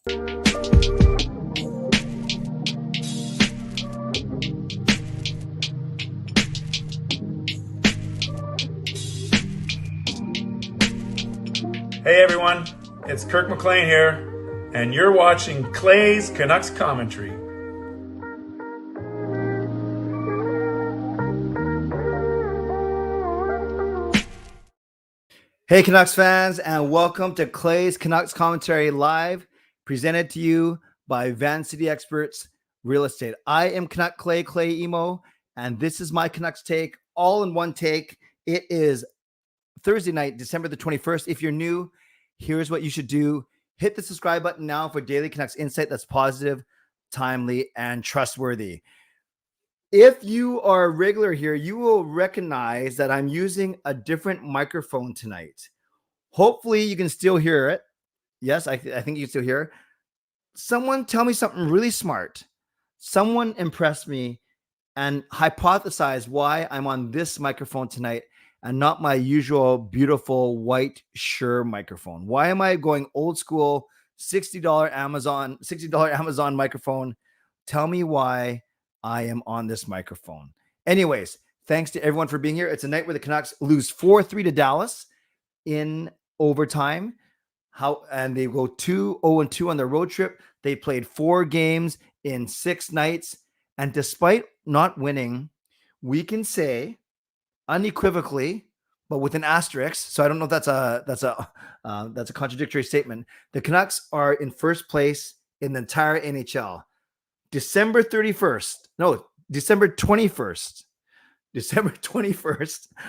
Hey everyone, it's Kirk McLean here, and you're watching Clay's Canucks Commentary. Hey Canucks fans, and welcome to Clay's Canucks Commentary Live, presented to you by Van City Experts Real Estate. I am Canuck Clay, Clay Emo, and this is my Canucks take, all in one take. It is Thursday night, December the 21st. If you're new, here's what you should do. Hit the subscribe button now for daily Canucks insight that's positive, timely, and trustworthy. If you are a regular here, you will recognize that I'm using a different microphone tonight. Hopefully you can still hear it. Yes, I think you can still hear it. Someone tell me something really smart. Someone impress me and hypothesize why I'm on this microphone tonight and not my usual beautiful white Shure microphone. Why am I going old school $60 Amazon microphone? Tell me why I am on this microphone. Anyways, thanks to everyone for being here. It's a night where the Canucks lose 4-3 to Dallas in overtime. And they go 2-0-2 on their road trip. They played 4 games in 6 nights. And despite not winning, we can say unequivocally, but with an asterisk, so I don't know if that's a contradictory statement, the Canucks are in first place in the entire NHL. December 21st.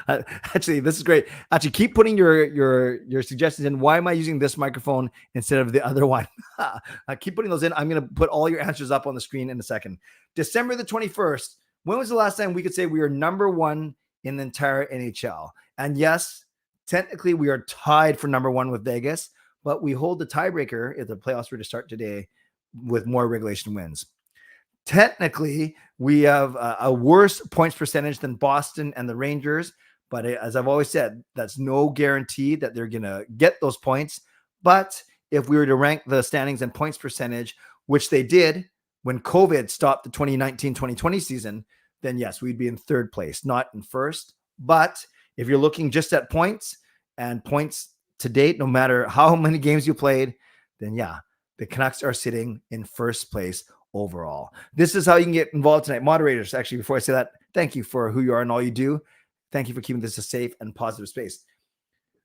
Actually, this is great. Actually, keep putting your suggestions in. Why am I using this microphone instead of the other one? I keep putting those in. I'm going to put all your answers up on the screen in a second. December the 21st. When was the last time we could say we are number one in the entire NHL? And yes, technically we are tied for number one with Vegas, but we hold the tiebreaker if the playoffs were to start today with more regulation wins. Technically, we have a worse points percentage than Boston and the Rangers, but as I've always said, that's no guarantee that they're going to get those points. But if we were to rank the standings and points percentage, which they did when COVID stopped the 2019-2020 season, then yes, we'd be in third place, not in first. But if you're looking just at points and points to date, no matter how many games you played, then yeah, the Canucks are sitting in first place overall. This is how you can get involved tonight. Moderators, actually, before I say that, thank you for who you are and all you do. Thank you for keeping this a safe and positive space.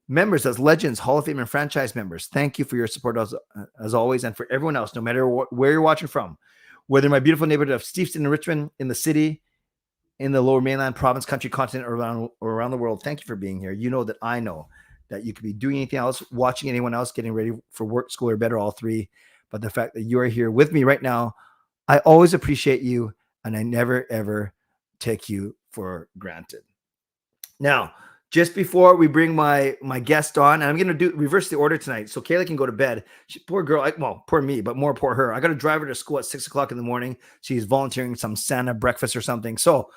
Members, as legends, Hall of Fame and franchise members, thank you for your support as always, and for everyone else, no matter where you're watching from, whether in my beautiful neighborhood of Steveston and Richmond, in the city, in the lower mainland, province, country, continent, or around the world. Thank you for being here. You know that I know that you could be doing anything else, watching anyone else, getting ready for work, school, or better, all three. But the fact that you are here with me right now, I always appreciate you, and I never, ever take you for granted. Now, just before we bring my guest on, and I'm going to reverse the order tonight so Kayla can go to bed. Poor girl, poor me, but more poor her. I got to drive her to school at 6 o'clock in the morning. She's volunteering some Santa breakfast or something. So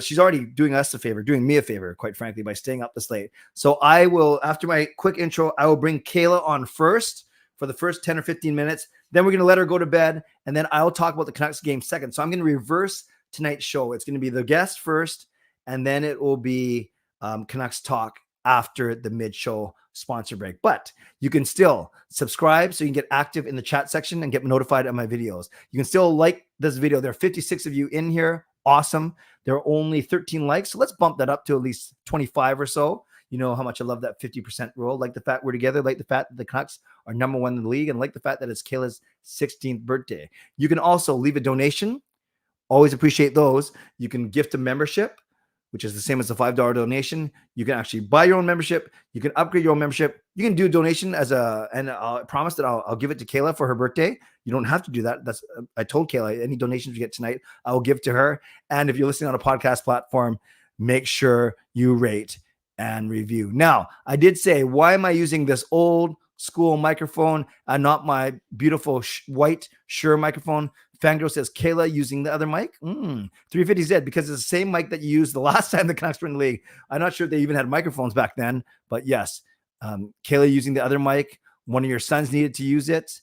she's already doing me a favor, quite frankly, by staying up this late. So I will, after my quick intro, I will bring Kayla on first for the first 10 or 15 minutes. Then we're going to let her go to bed, and then I'll talk about the Canucks game second. So I'm going to reverse tonight's show. It's going to be the guest first, and then it will be Canucks talk after the mid-show sponsor break. But you can still subscribe so you can get active in the chat section and get notified of my videos. You can still like this video. There are 56 of you in here. Awesome. There are only 13 likes, so let's bump that up to at least 25 or so. You know how much I love that 50% rule. Like the fact we're together, like the fact that the Canucks are number one in the league, and like the fact that it's Kayla's 16th birthday. You can also leave a donation. Always appreciate those. You can gift a membership, which is the same as a $5 donation. You can actually buy your own membership. You can upgrade your own membership. You can do a donation and I promise that I'll give it to Kayla for her birthday. You don't have to do that. I told Kayla any donations you get tonight, I will give to her. And if you're listening on a podcast platform, make sure you rate and review. Now, I did say, why am I using this old school microphone and not my beautiful white Shure microphone? Fangirl says, Kayla using the other mic? 350Z, because it's the same mic that you used the last time the Canucks were in the league. I'm not sure if they even had microphones back then, but yes, Kayla using the other mic. One of your sons needed to use it.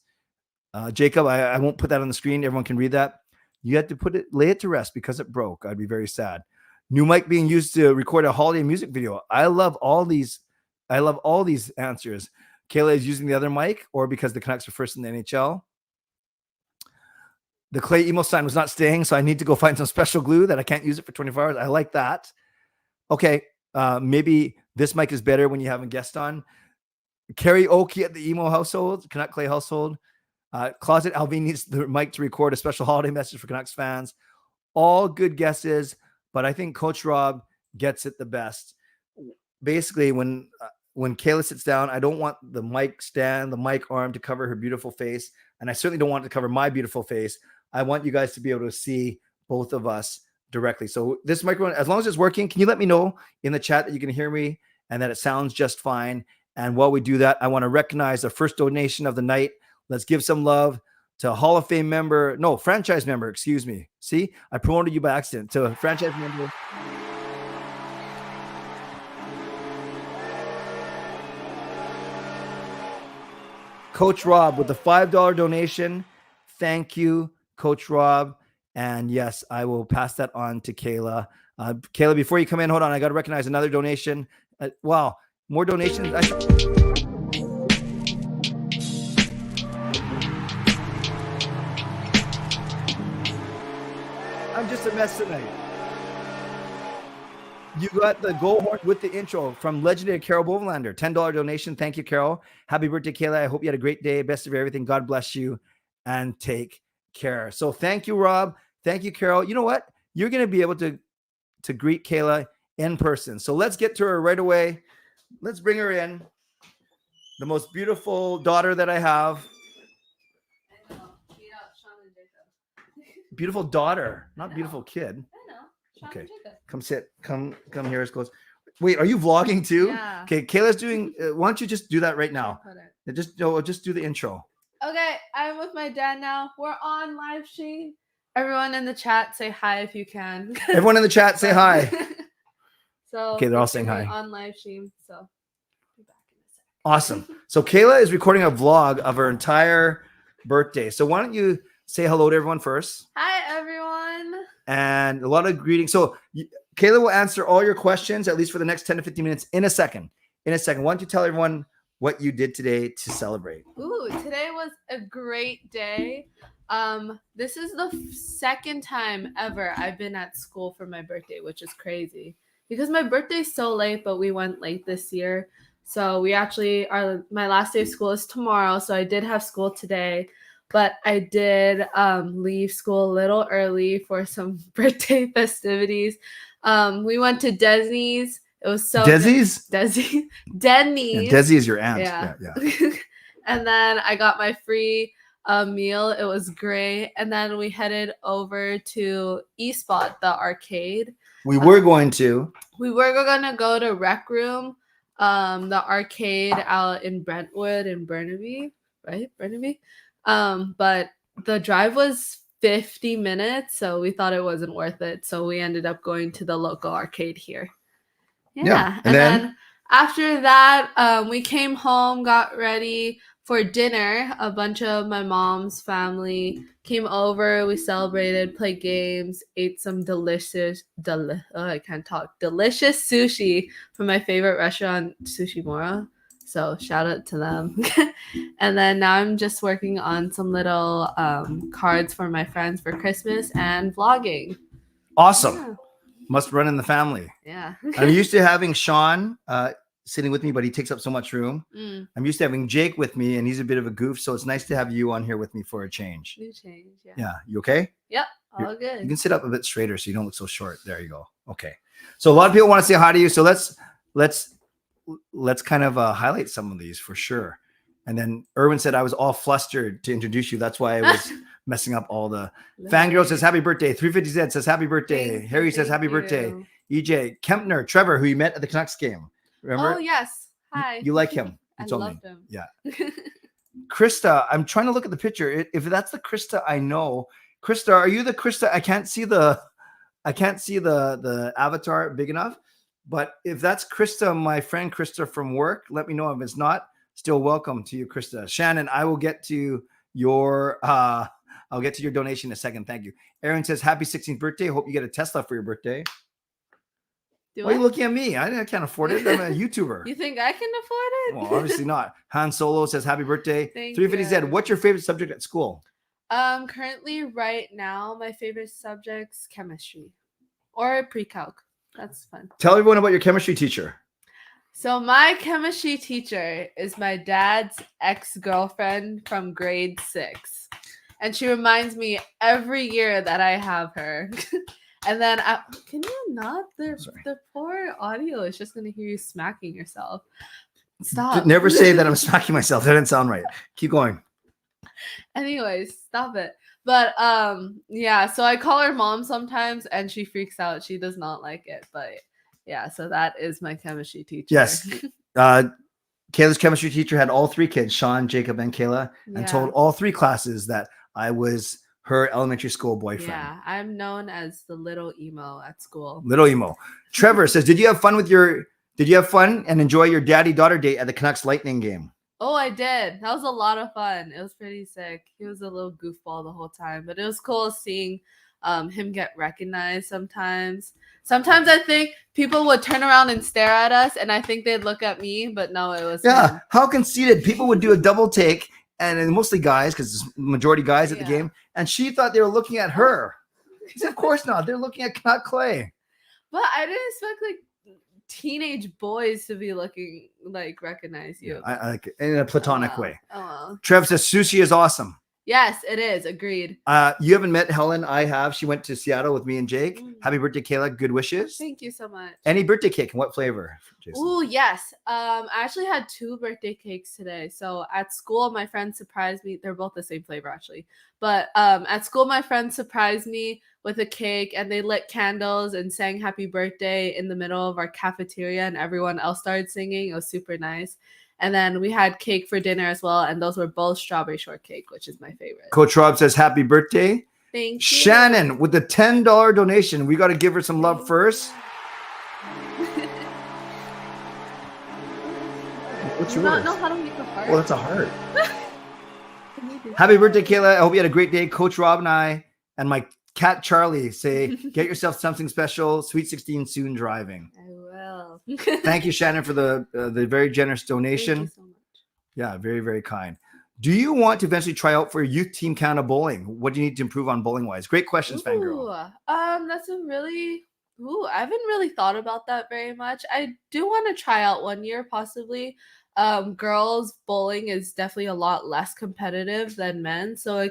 Jacob, I won't put that on the screen. Everyone can read that. You had to lay it to rest because it broke. I'd be very sad. New mic being used to record a holiday music video. I love all these answers. Kayla is using the other mic, or because the Canucks are first in the NHL. The Clay emo sign was not staying, so I need to go find some special glue that I can't use it for 24 hours. I like that. Okay, maybe this mic is better when you have a guest on. Karaoke at the emo household, Canuck Clay household. Closet Alvin needs the mic to record a special holiday message for Canucks fans. All good guesses, but I think Coach Rob gets it the best. Basically, when Kayla sits down, I don't want the mic stand, the mic arm to cover her beautiful face, and I certainly don't want it to cover my beautiful face. I want you guys to be able to see both of us directly. So this microphone, as long as it's working, can you let me know in the chat that you can hear me and that it sounds just fine? And while we do that, I want to recognize the first donation of the night. Let's give some love to Hall of Fame member, no, franchise member, excuse me. See, I promoted you by accident. To a franchise member. Coach Rob with the $5 donation. Thank you, Coach Rob. And yes, I will pass that on to Kayla. Kayla, before you come in, hold on. I got to recognize another donation. Wow, more donations. I'm just a mess tonight. You got the goal horn with the intro from legendary Carol Bovelander. $10 donation. Thank you, Carol. Happy birthday, Kayla. I hope you had a great day. Best of everything. God bless you and take care. So thank you, Rob. Thank you, Carol. You know what? You're going to be able to greet Kayla in person. So let's get to her right away. Let's bring her in. The most beautiful daughter that I have. I know. Beat out Sean and Jacob. Beautiful daughter, not beautiful kid. I know. Sean Okay. and Jacob. Come sit. Come here as close. Wait, are you vlogging too? Yeah. Okay, Kayla's doing. Why don't you just do that right now? Put it. Just do the intro. Okay, I'm with my dad now. We're on live stream. Everyone in the chat, say hi if you can. Everyone in the chat, say hi. So Okay, they're all saying hi. on live stream. So be back in a sec. Awesome. So Kayla is recording a vlog of her entire birthday. So why don't you say hello to everyone first? Hi everyone. And a lot of greetings. So Kayla will answer all your questions, at least for the next 10 to 15 minutes, in a second. Why don't you tell everyone what you did today to celebrate? Ooh, today was a great day. This is the second time ever I've been at school for my birthday, which is crazy because my birthday's so late, but we went late this year. So we actually my last day of school is tomorrow. So I did have school today, but I did leave school a little early for some birthday festivities. We went to Disney's. It was so Desi's? Denny's. Yeah, Desi is your aunt. Yeah. Yeah. And then I got my free meal. It was great. And then we headed over to eSpot, the arcade. We were going to go to Rec Room, the arcade out in Brentwood and Burnaby, right? Burnaby. But the drive was 50 minutes, so we thought it wasn't worth it. So we ended up going to the local arcade here. Yeah. And then after that, we came home, got ready for dinner. A bunch of my mom's family came over. We celebrated, played games, ate some delicious sushi from my favorite restaurant, Sushi Mora. So shout out to them. And then now I'm just working on some little cards for my friends for Christmas and vlogging. Awesome. Yeah. Must run in the family. Yeah. I'm used to having Sean sitting with me, but he takes up so much room. I'm used to having Jake with me, and he's a bit of a goof. So it's nice to have you on here with me for a change. New change. Yeah. Yeah. You okay? Yep. All good. You can sit up a bit straighter so you don't look so short. There you go. Okay. So a lot of people want to say hi to you. So let's kind of highlight some of these for sure. And then Erwin said I was all flustered to introduce you. That's why I was messing up all the. Fangirl says happy birthday. 350Z says happy birthday. Harry says happy birthday. EJ Kempner, Trevor, who you met at the Canucks game. Remember? Oh yes. Hi. You like him? I told loved me. him. Yeah. Krista, I'm trying to look at the picture. If that's the Krista I know, Krista, are you the Krista? I can't see the avatar big enough. But if that's Krista, my friend Krista from work, let me know. If it's not, still welcome to you, Krista. Shannon, I will get to your I'll get to your donation in a second. Thank you. Aaron says, happy 16th birthday. Hope you get a Tesla for your birthday. Why are you looking at me? I can't afford it. I'm a YouTuber. You think I can afford it? Well, obviously not. Han Solo says, happy birthday. Thank 350Z, you. what's your favorite subject at school? Currently right now, my favorite subject's chemistry or pre-calc. That's fun. Tell everyone about your chemistry teacher. So my chemistry teacher is my dad's ex-girlfriend from grade 6. And she reminds me every year that I have her. And then, can you not? The poor audio is just going to hear you smacking yourself. Stop. Never say that I'm smacking myself. That didn't sound right. Keep going. Anyways, stop it. But yeah, so I call her mom sometimes and she freaks out. She does not like it. But yeah, so that is my chemistry teacher. Yes. Kayla's chemistry teacher had all 3 kids, Sean, Jacob, and Kayla, and told all 3 classes that I was her elementary school boyfriend. Yeah, I'm known as the little emo at school. Little emo. Trevor says, did you have fun and enjoy your daddy-daughter date at the Canucks Lightning game? Oh, I did. That was a lot of fun. It was pretty sick. He was a little goofball the whole time, but it was cool seeing him get recognized sometimes. Sometimes I think people would turn around and stare at us, and I think they'd look at me, but no, it was him. How conceited. People would do a double take, and mostly guys, because it's majority guys at the game, and she thought they were looking at her. He said, of course not. They're looking at Canuck Clay. But I didn't expect like teenage boys to be looking like recognize you. Yeah, I like it in a platonic way. Oh well. Trev says sushi is awesome. Yes, it is. Agreed. You haven't met Helen. I have. She went to Seattle with me and Jake. Happy birthday, Kayla. Good wishes. Thank you so much. Any birthday cake? And what flavor, Jason? Oh, yes. I actually had 2 birthday cakes today. So at school, my friends surprised me. They're both the same flavor, actually. But at school, my friends surprised me with a cake, and they lit candles and sang happy birthday in the middle of our cafeteria, and everyone else started singing. It was super nice. And then we had cake for dinner as well, and those were both strawberry shortcake, which is my favorite. Coach Rob says happy birthday. Thank you. Shannon with the $10 donation. We got to give her some love first. What's yours? I don't know how to make a heart. Oh, that's a heart. Happy birthday, Kayla. I hope you had a great day. Coach Rob and I and my cat Charlie say, get yourself something special. Sweet 16 soon driving. I will. Thank you, Shannon, for the very generous donation. Thank you so much. Yeah, very, very kind. Do you want to eventually try out for Youth Team Canada Bowling? What do you need to improve on bowling-wise? Great questions, Fangirl. That's a really... I haven't really thought about that very much. I do want to try out one year, possibly. Girls bowling is definitely a lot less competitive than men. So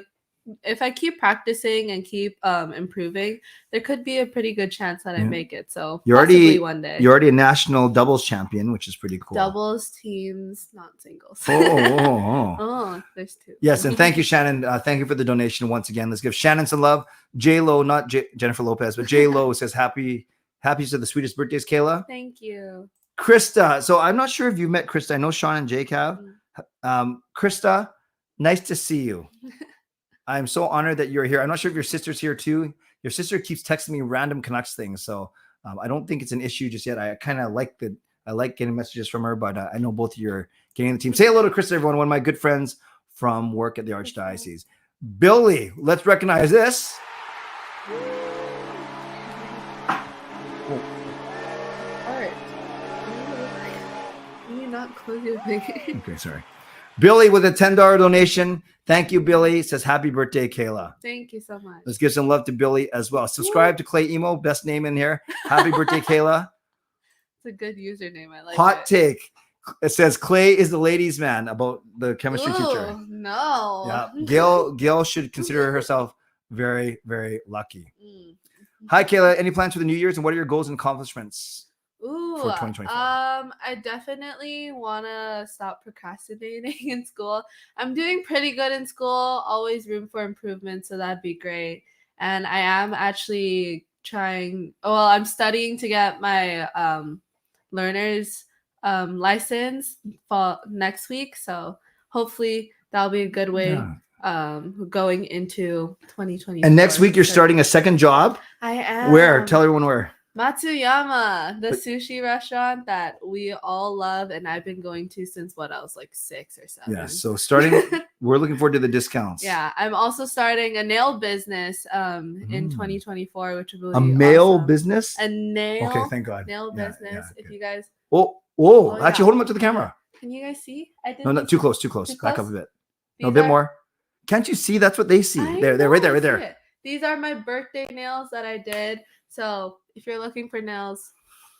if I keep practicing and keep improving, there could be a pretty good chance that I make it. So possibly one day. You're already a national doubles champion, which is pretty cool. Doubles, teams, not singles. Oh, there's 2. Yes, and thank you, Shannon. Thank you for the donation once again. Let's give Shannon some love. J-Lo, not Jennifer Lopez, but J-Lo says happy to the sweetest birthdays, Kayla. Thank you. Krista. So I'm not sure if you've met Krista. I know Sean and Jake have. Krista, nice to see you. I'm so honored that you're here. I'm not sure if your sister's here too. Your sister keeps texting me random Canucks things. So I don't think it's an issue just yet. I kind of like getting messages from her, but I know both of you are getting the team. Say hello to Krista, everyone. One of my good friends from work at the Archdiocese. Billy, let's recognize this. Art. Can you not close your finger? Okay, sorry. Billy with a $10 donation. Thank you, Billy. Says happy birthday, Kayla. Thank you so much. Let's give some love to Billy as well. Subscribe to Clay Emo, best name in here. Happy birthday, Kayla. It's a good username. I like Hot it. take. It says Clay is the ladies' man about the chemistry teacher. No. Yeah. Gail should consider herself very, very lucky. Hi, Kayla. Any plans for the New Year's, and what are your goals and accomplishments for 2024? I definitely want to stop procrastinating in school. I'm doing pretty good in school. Always room for improvement, so that'd be great. And I am actually trying. Well, I'm studying to get my learner's license for next week. So hopefully that'll be a good way. Going into 2020. And next week you're starting a second job? I am. Where? Tell everyone where. Matsuyama, the sushi restaurant that we all love and I've been going to since I was like 6 or 7. Yeah, so starting We're looking forward to the discounts. Yeah, I'm also starting a nail business in 2024, which will be a male awesome. business. A nail. Okay, thank God. Nail Yeah, business. yeah, If good. you guys. Oh, actually, yeah. hold them up to the camera. Can you guys see? I did. No, not too close. Too close. Too Back close? up a bit. These No, a bit are- more. Can't you see? That's what they see. I They're know, right there, I right see there. it. These are my birthday nails that I did. So if you're looking for nails,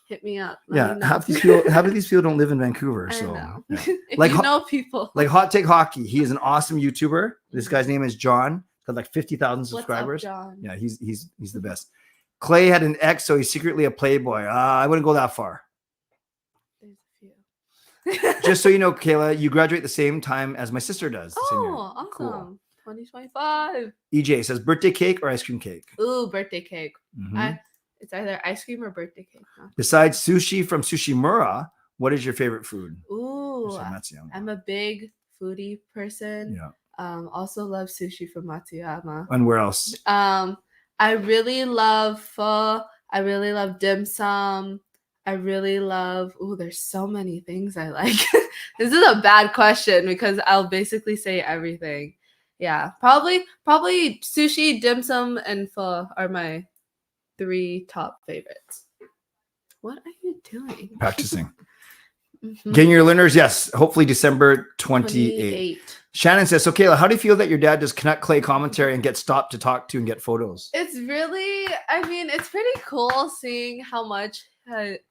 hit me up. Let me know. half of these people don't live in Vancouver. I So know. yeah. If Like you know people. like Hot Take Hockey. He is an awesome YouTuber. This guy's name is John. Got like 50,000 subscribers. What's up, John? Yeah, he's the best. Clay had an ex, so he's secretly a playboy. I wouldn't go that far. There's a few. Just so you know, Kayla, you graduate the same time as my sister does. the same year. Awesome. Cool. 2025. EJ says birthday cake or ice cream cake. Ooh, birthday cake. Mhm. It's either ice cream or birthday cake. Huh? Besides sushi from Sushimura, what is your favorite food? Ooh, Matsuyama. I'm a big foodie person. Yeah. Also love sushi from Matsuyama. And where else? I really love pho. I really love dim sum. I really love. Ooh, there's so many things I like. This is a bad question because I'll basically say everything. Yeah, probably sushi, dim sum, and pho are my 3 top favorites. What are you doing? Practicing. Mhm. Getting your learners, yes. Hopefully December 28th. Shannon says, so Kayla, how do you feel that your dad does Canuck Clay commentary and gets stopped to talk to and get photos? It's really, I mean, it's pretty cool seeing how much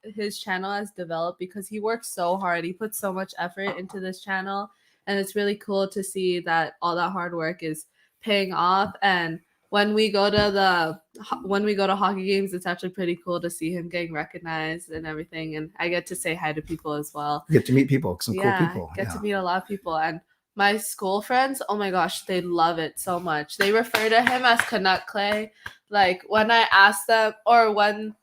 his channel has developed because he works so hard. He puts so much effort into this channel. And it's really cool to see that all that hard work is paying off. And when we go to hockey games, it's actually pretty cool to see him getting recognized and everything. And I get to say hi to people as well. You get to meet people, some cool people. Get to meet a lot of people. And my school friends, oh my gosh, they love it so much. They refer to him as Canuck Clay. Like when I ask them, or when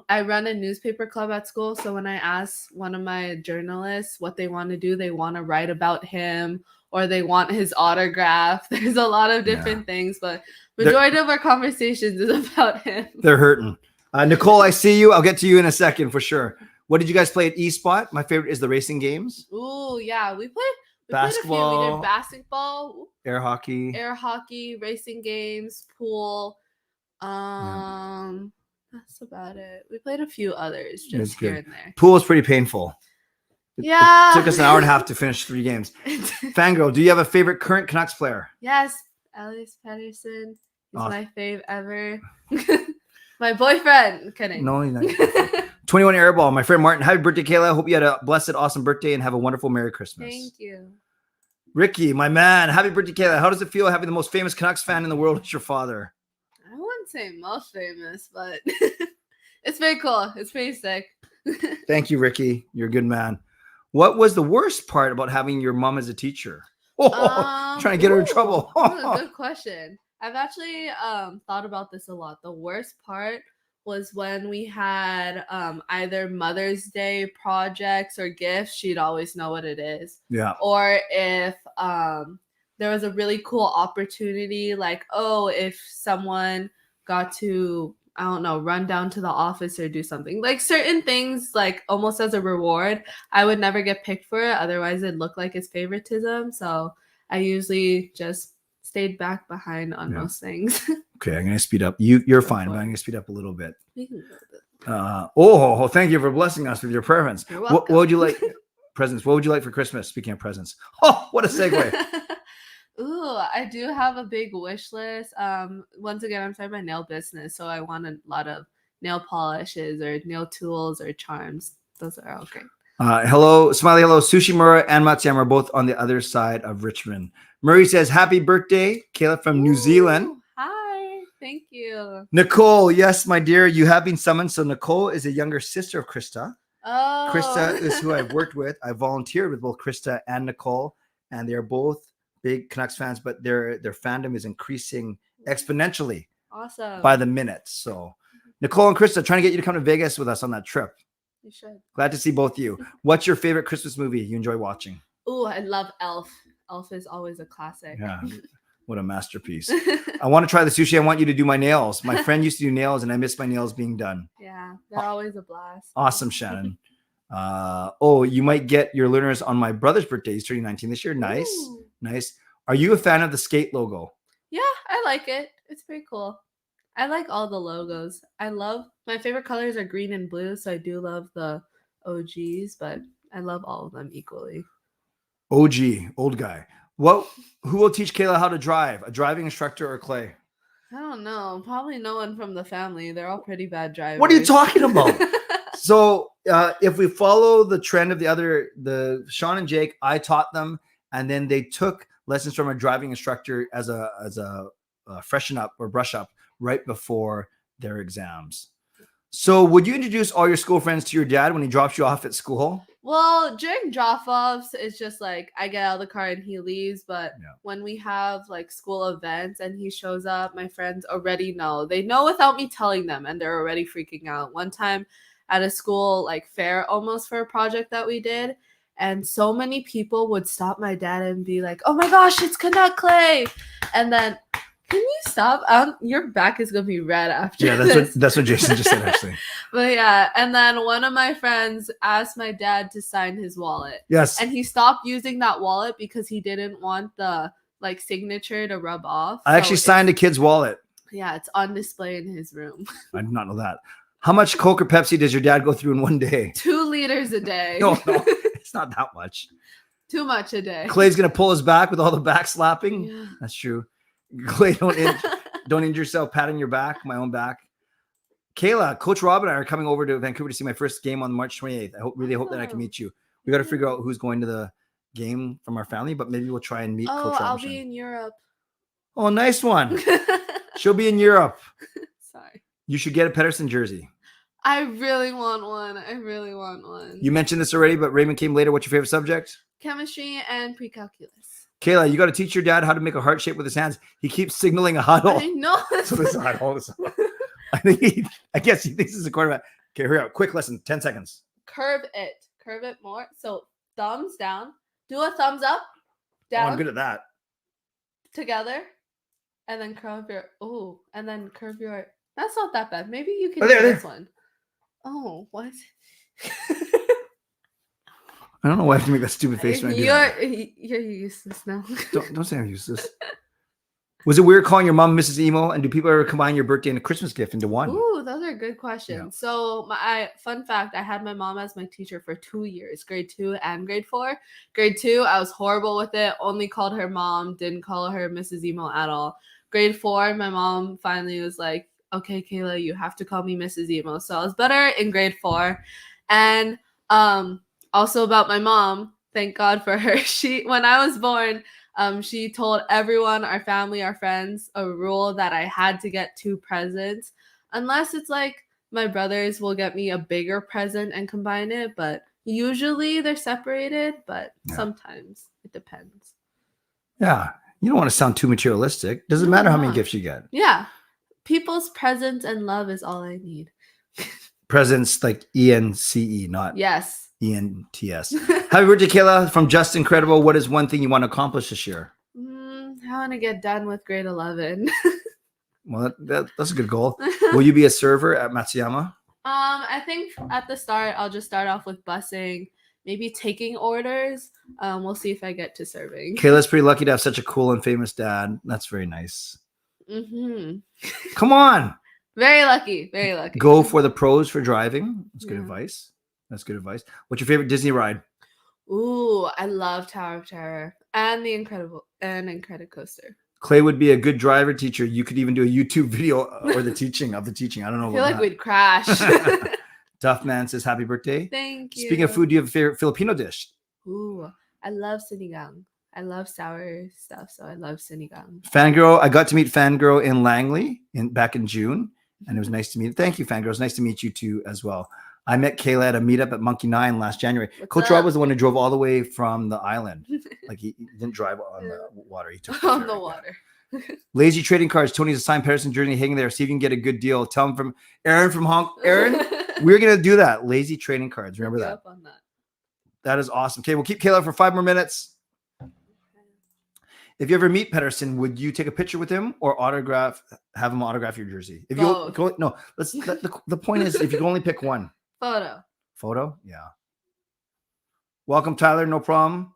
I run a newspaper club at school. So when I ask one of my journalists what they want to do, they want to write about him or they want his autograph. There's a lot of different things, but majority of our conversations is about him. They're hurting. Nicole, I see you. I'll get to you in a second for sure. What did you guys play at eSpot? My favorite is the racing games. Ooh, yeah. We played basketball. We did basketball, air hockey, racing games, pool. That's about it. We played a few others just here and there. Pool is pretty painful. Yeah. It took us an hour and a half to finish 3 games. Fangirl, do you have a favorite current Canucks player? Yes. Elias Pettersson. He's awesome. My fave ever. My boyfriend. Kidding. No, he's not. 21 Airball. My friend Martin. Happy birthday, Kayla. Hope you had a blessed, awesome birthday and have a wonderful Merry Christmas. Thank you. Ricky, my man. Happy birthday, Kayla. How does it feel having the most famous Canucks fan in the world as your father? I wouldn't say most famous, but it's very cool. It's pretty sick. Thank you, Ricky. You're a good man. What was the worst part about having your mom as a teacher? Trying to get her in trouble. That's a good question. I've actually thought about this a lot. The worst part was when we had either Mother's Day projects or gifts. She'd always know what it is. Yeah. Or if there was a really cool opportunity, like, oh, if someone got to, I don't know, run down to the office or do something. Like certain things, like almost as a reward, I would never get picked for it. Otherwise, it'd look like it's favoritism. So I usually just stayed back behind on most things. Okay, I'm going to speed up. You're fine, but I'm going to speed up a little bit. You can go with it. Thank you for blessing us with your presents. You're What welcome. would you like? Presents. What would you like for Christmas? Speaking of presents. Oh, what a segue. Ooh, I do have a big wish list. Once again, I'm starting my nail business, so I want a lot of nail polishes or nail tools or charms. Those are all great. Hello, Smiley. Hello, Sushimura and Matsuyama are both on the other side of Richmond. Murray says, happy birthday, Kayla from New Zealand. Hi, thank you. Nicole, yes, my dear, you have been summoned. So Nicole is a younger sister of Krista. Oh. Krista is who I've worked with. I volunteered with both Krista and Nicole, and they're both big Canucks fans, but their fandom is increasing exponentially. Awesome. By the minute. So Nicole and Krista, trying to get you to come to Vegas with us on that trip. You should. Glad to see both of you. What's your favorite Christmas movie you enjoy watching? Oh, I love Elf. Elf is always a classic. Yeah. What a masterpiece. I want to try the sushi. I want you to do my nails. My friend used to do nails and I miss my nails being done. Yeah, they're always a blast. Awesome, Shannon. You might get your learners on my brother's birthday. He's turning 19 this year. Nice. Ooh. Nice. Are you a fan of the skate logo? Yeah, I like it. It's pretty cool. I like all the logos. My favorite colors are green and blue, so I do love the OGs, but I love all of them equally. OG, old guy. Who will teach Kayla how to drive? A driving instructor or Clay? I don't know. Probably no one from the family. They're all pretty bad drivers. What are you talking about? So if we follow the trend of the Sean and Jake, I taught them, and then they took lessons from a driving instructor as a freshen up or brush up right before their exams. So would you introduce all your school friends to your dad when he drops you off at school? Well, during drop-offs, it's just like I get out of the car and he leaves. But when we have like school events and he shows up, my friends already know. They know without me telling them, and they're already freaking out. One time at a school like fair almost for a project that we did, and so many people would stop my dad and be like, "Oh my gosh, it's Canuck Clay!" And then, can you stop? Your back is gonna be red after. Yeah, that's what Jason just said actually. But yeah, and then one of my friends asked my dad to sign his wallet. Yes. And he stopped using that wallet because he didn't want the like signature to rub off. I actually signed a kid's wallet. Yeah, it's on display in his room. I did not know that. How much Coke or Pepsi does your dad go through in one day? 2 liters a day. No, it's not that much. Too much a day. Clay's gonna pull his back with all the back slapping. Yeah. That's true. Clay, don't injure yourself patting your back, my own back. Kayla, Coach Rob and I are coming over to Vancouver to see my first game on March 28th. I really hope that I can meet you. We got to figure out who's going to the game from our family, but maybe we'll try and meet Coach Rob. I'll be in Europe. Oh, nice one. She'll be in Europe. Sorry. You should get a Pedersen jersey. I really want one. You mentioned this already, but Raymond came later. What's your favorite subject? Chemistry and pre-calculus. Kayla, you got to teach your dad how to make a heart shape with his hands. He keeps signaling a huddle. I know. So this is a huddle. I guess he thinks he's a quarterback. Okay, hurry up. Quick lesson. 10 seconds. Curve it more. So thumbs down. Do a thumbs up. Down. Oh, I'm good at that. Together. And then curve your. Oh, and then curve your. That's not that bad. Maybe you can do this one. Oh, what? I don't know why I have to make that stupid face when I do that. You're useless now. Don't say I'm useless. Was it weird calling your mom Mrs. Emo? And do people ever combine your birthday and a Christmas gift into one? Ooh, those are good questions. Yeah. So fun fact, I had my mom as my teacher for 2 years, grade 2 and grade 4. Grade 2, I was horrible with it. Only called her mom, didn't call her Mrs. Emo at all. Grade 4, my mom finally was like, okay, Kayla, you have to call me Mrs. Emo. So I was better in grade 4. And also about my mom, thank God for her. When I was born, she told everyone, our family, our friends, a rule that I had to get 2 presents. Unless it's like my brothers will get me a bigger present and combine it. But usually they're separated, but sometimes it depends. Yeah. You don't want to sound too materialistic. Doesn't matter how many gifts you get. Yeah. People's presence and love is all I need. Presents like ENCE, not yes. ENTS. Happy birthday, Kayla, from Just Incredible. What is one thing you want to accomplish this year? I want to get done with grade 11. Well, that's a good goal. Will you be a server at Matsuyama? I think at the start, I'll just start off with busing, maybe taking orders. We'll see if I get to serving. Kayla's pretty lucky to have such a cool and famous dad. That's very nice. Mm-hmm. Come on. Very lucky. Very lucky. Go for the pros for driving. That's good advice. That's good advice. What's your favorite Disney ride? Ooh, I love Tower of Terror and the Incredicoaster. Clay would be a good driver teacher. You could even do a YouTube video or the teaching of the teaching. I don't know. I feel like we'd crash. Duff Man says happy birthday. Thank you. Speaking of food, do you have a favorite Filipino dish? Ooh, I love sinigang. I love sour stuff, so I love sinigang. Fangirl, I got to meet Fangirl in Langley back in June, and it was nice to meet. Thank you, Fangirl. It was nice to meet you too as well. I met Kayla at a meetup at Monkey 9 last January. Coach Rob was the one who drove all the way from the island. Like he didn't drive on the water. He took on the water. Lazy Trading Cards. Tony's assigned Pedersen jersey hanging there. See if you can get a good deal. Tell him from Aaron from Aaron, we're going to do that. Lazy Trading Cards. Remember that. Up on that. That is awesome. Okay, we'll keep Kayla for 5 more minutes. If you ever meet Pedersen, would you take a picture with him or have him autograph your jersey? If you no, the point is if you can only pick one. Photo? Yeah. Welcome, Tyler. No problem.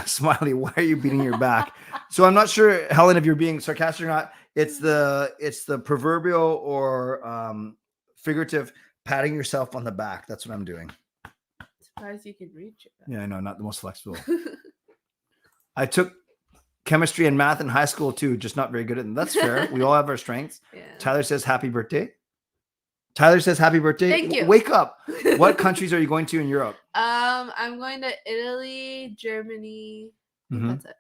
Smiley, why are you beating your back? So I'm not sure, Helen, if you're being sarcastic or not. It's the proverbial or figurative patting yourself on the back. That's what I'm doing. Surprised you can reach it. Yeah, I know, not the most flexible. I took chemistry and math in high school too, just not very good at them. That's fair. We all have our strengths. Yeah. Tyler says happy birthday. Tyler says happy birthday. Thank you. Wake up. What countries are you going to in Europe? I'm going to Italy, Germany. That's it.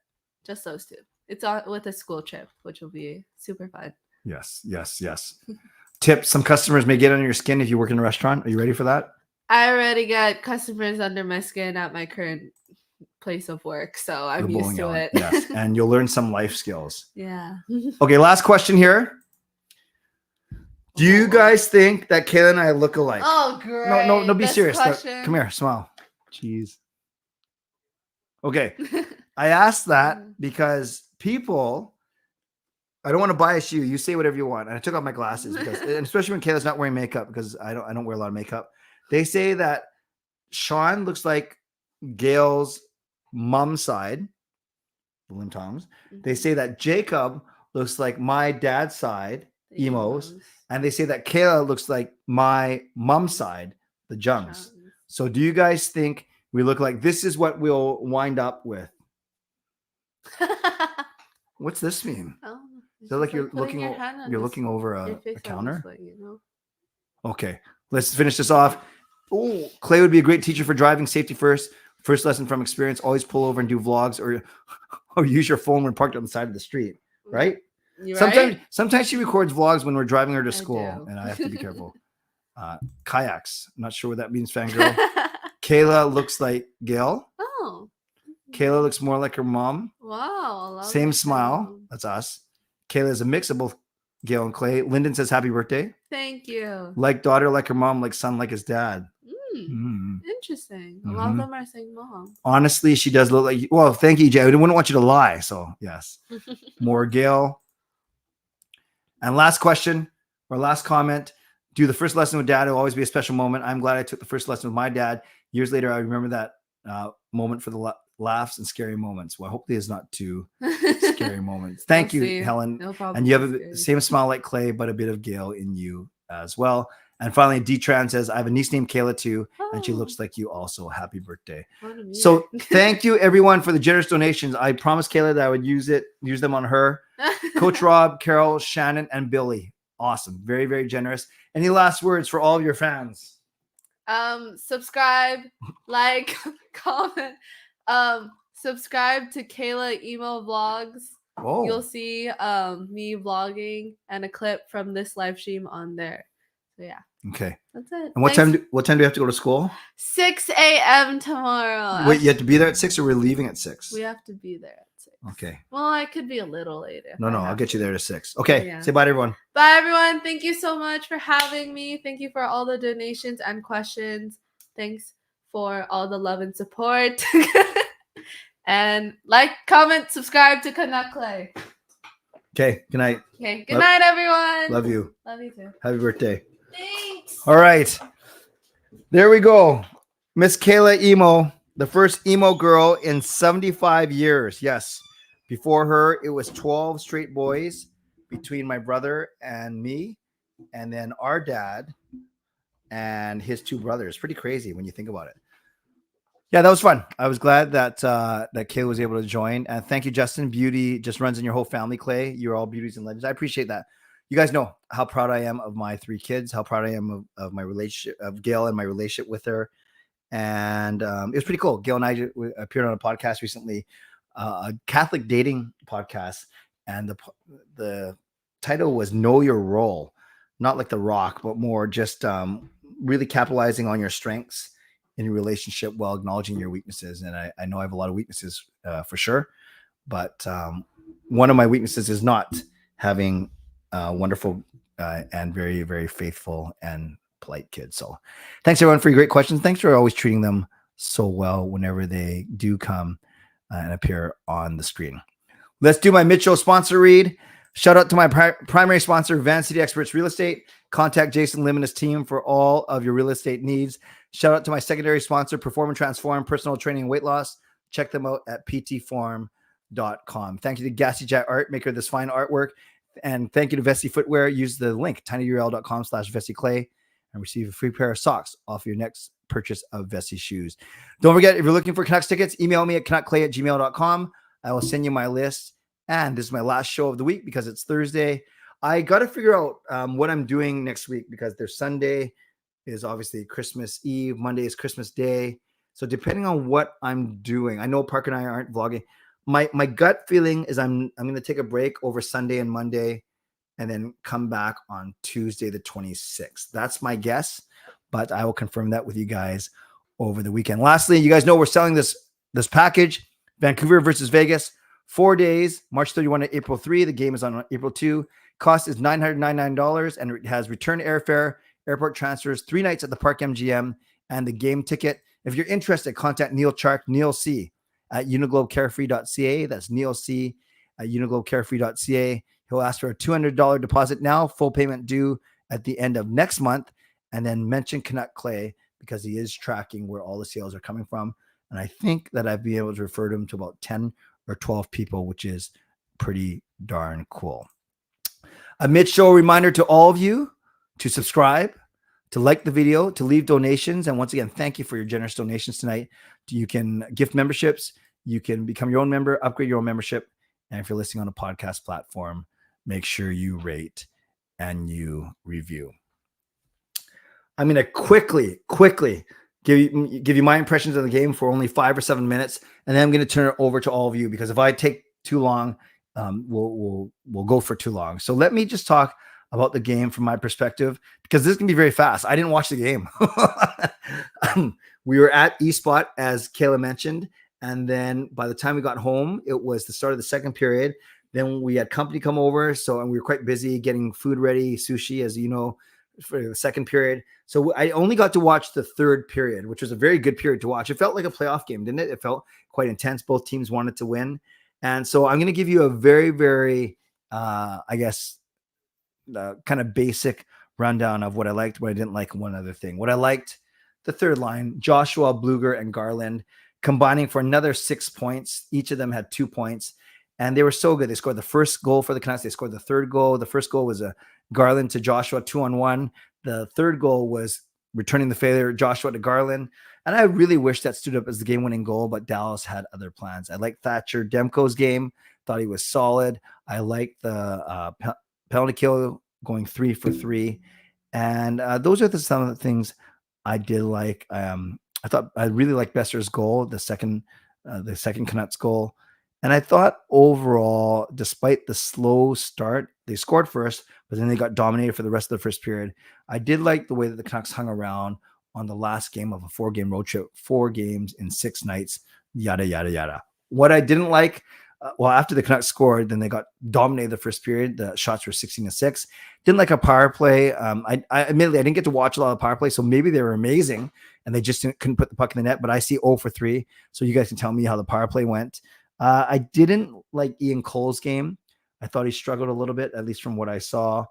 Just those two. It's on with a school trip, which will be super fun. Yes. Tip: some customers may get under your skin if you work in a restaurant. Are you ready for that? I already got customers under my skin at my current place of work, so I'm used to it. Yes, and you'll learn some life skills. Yeah. Okay, last question here. Do you guys think that Kayla and I look alike? Oh, great. No, be serious. No, Question. come here, smile. Jeez. Okay, I asked that because people, I don't want to bias you. You say whatever you want. And I took off my glasses because, and especially when Kayla's not wearing makeup, because I don't wear a lot of makeup. They say that Sean looks like Gail's mom's side, the Lim Toms. They say that Jacob looks like my dad's side, emos. And they say that Kayla looks like my mom's side, the Jungs. So do you guys think we look like this is what we'll wind up with? What's this mean? Oh, is that like you're looking over a counter? Way, you know? Okay, let's finish this off. Oh, Clay would be a great teacher for driving. Safety first. First lesson from experience. Always pull over and do vlogs or use your phone when parked on the side of the street. Right? Sometimes she records vlogs when we're driving her to school, and I have to be careful. Kayaks. I'm not sure what that means, fangirl. Kayla looks like Gail. Oh. Kayla looks more like her mom. Wow. Same smile. That's us. Kayla is a mix of both Gail and Clay. Lyndon says happy birthday. Thank you. Like daughter, like her mom, like son, like his dad. Interesting. A lot of them are saying mom. Honestly, she does look like, well, thank you, Jay. I wouldn't want you to lie. So yes. More Gail. And last question or last comment. Do the first lesson with dad. It'll always be a special moment. I'm glad I took the first lesson with my dad. Years later, I remember that moment for the laughs and scary moments. Well, hopefully it's not too scary moments. Thank you, Helen. No problem. And you have the same smile like Clay, but a bit of Gail in you as well. And finally, D-Tran says, I have a niece named Kayla too, and she looks like you also. Happy birthday. So thank you, everyone, for the generous donations. I promised Kayla that I would use them on her. Coach Rob, Carol, Shannon, and Billy. Awesome. Very, very generous. Any last words for all of your fans? Subscribe, like, comment. Subscribe to Kayla Emo Vlogs. Oh. You'll see me vlogging and a clip from this live stream on there. So yeah. Okay. That's it. And what time do you have to go to school? 6 a.m. tomorrow. Wait, you have to be there at 6 or we're leaving at 6? We have to be there at 6. Okay. Well, I could be a little later. No, I'll get you there to 6. Okay. Yeah. Say bye to everyone. Bye, everyone. Thank you so much for having me. Thank you for all the donations and questions. Thanks for all the love and support. And like, comment, subscribe to Canuck Clay. Okay. Good night. Okay. Good night, everyone. Love you. Love you too. Happy birthday. Thanks. All right. There we go. Miss Kayla Emo, the first emo girl in 75 years. Yes. Before her, it was 12 straight boys between my brother and me, and then our dad and his 2 brothers. Pretty crazy when you think about it. Yeah, that was fun. I was glad that that Kayla was able to join. And thank you, Justin. Beauty just runs in your whole family, Clay. You're all beauties and legends. I appreciate that. You guys know how proud I am of my 3 kids, how proud I am of my relationship, of Gail and my relationship with her. And it was pretty cool. Gail and I appeared on a podcast recently, a Catholic dating podcast. And the title was Know Your Role. Not like The Rock, but more just really capitalizing on your strengths in your relationship while acknowledging your weaknesses. And I know I have a lot of weaknesses for sure. But one of my weaknesses is not having wonderful and very, very faithful and polite kids. So thanks everyone for your great questions. Thanks for always treating them so well whenever they do come and appear on the screen. Let's do my Mitchell sponsor read. Shout out to my primary sponsor, Van City Experts Real Estate. Contact Jason Lim and his team for all of your real estate needs. Shout out to my secondary sponsor, Perform and Transform Personal Training and Weight Loss. check them out at ptfarm.com. Thank you to Gassy Jack Art, maker of this fine artwork. And thank you to Vessi Footwear. Use the link tinyurl.com/VessiClay and receive a free pair of socks off your next purchase of Vessi shoes. Don't forget, if you're looking for Canucks tickets, email me at canuckclay@gmail.com. I will send you my list. And this is my last show of the week because it's Thursday. I got to figure out what I'm doing next week because there's Sunday is obviously Christmas Eve. Monday is Christmas Day. So depending on what I'm doing, I know Park and I aren't vlogging. My gut feeling is I'm going to take a break over Sunday and Monday and then come back on Tuesday the 26th. That's my guess, but I will confirm that with you guys over the weekend. Lastly, you guys know we're selling this package, Vancouver versus Vegas, 4 days, March 31 to April 3. The game is on April 2. Cost is $999, and it has return airfare, airport transfers, 3 nights at the Park MGM, and the game ticket. If you're interested, contact Neal Chark, Neal C, at uniglobecarefree.ca. That's Neal C at uniglobecarefree.ca. He'll ask for a $200 deposit now, full payment due at the end of next month, and then mention Canuck Clay because he is tracking where all the sales are coming from. And I think that I've been able to refer to him to about 10 or 12 people, which is pretty darn cool. A mid-show reminder to all of you to subscribe, to like the video, to leave donations. And once again, thank you for your generous donations tonight. You can gift memberships. You can become your own member, upgrade your own membership. And if you're listening on a podcast platform, make sure you rate and you review. I'm going to quickly give you my impressions of the game for only 5 or 7 minutes. And then I'm going to turn it over to all of you because if I take too long, we'll go for too long. So let me just talk about the game from my perspective because this can be very fast. I didn't watch the game. We were at eSpot, as Kayla mentioned. And then by the time we got home, it was the start of the second period. Then we had company come over. And we were quite busy getting food ready, sushi, as you know, for the second period. So I only got to watch the third period, which was a very good period to watch. It felt like a playoff game, didn't it? It felt quite intense. Both teams wanted to win. And so I'm going to give you a very, very, kind of basic rundown of what I liked, what I didn't like, and one other thing. What I liked, the third line, Joshua, Bluger, and Garland combining for another 6 points. Each of them had 2 points, and they were so good. They scored the first goal for the Canucks. They scored the third goal. The first goal was a Garland to Joshua, 2-on-1. The third goal was returning the failure, Joshua to Garland. And I really wish that stood up as the game-winning goal, but Dallas had other plans. I liked Thatcher Demko's game. Thought he was solid. I liked the penalty kill going 3 for 3. And those are some of the things I did like. I thought I really liked Besser's goal, the second Canucks goal. And I thought overall, despite the slow start, they scored first, but then they got dominated for the rest of the first period. I did like the way that the Canucks hung around on the last game of a 4-game road trip, 4 games in 6 nights, yada, yada, yada. What I didn't like, after the Canucks scored, then they got dominated the first period. The shots were 16-6. Didn't like a power play. I admittedly, I didn't get to watch a lot of power play, so maybe they were amazing and they just couldn't put the puck in the net, but I see 0 for 3. So you guys can tell me how the power play went. I didn't like Ian Cole's game. I thought he struggled a little bit, at least from what I saw.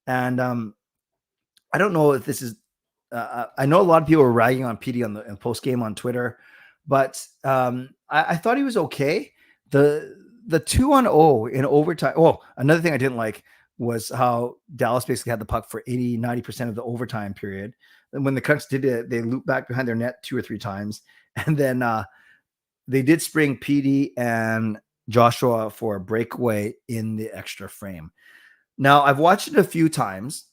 And I don't know if this is, I know a lot of people were ragging on PD on the post game on Twitter, but I thought he was okay. The 2-on-0 in overtime. Oh, another thing I didn't like was how Dallas basically had the puck for 80-90% of the overtime period. And when the Canucks did it, they looped back behind their net 2 or 3 times. And then they did spring PD and Joshua for a breakaway in the extra frame. Now, I've watched it a few times,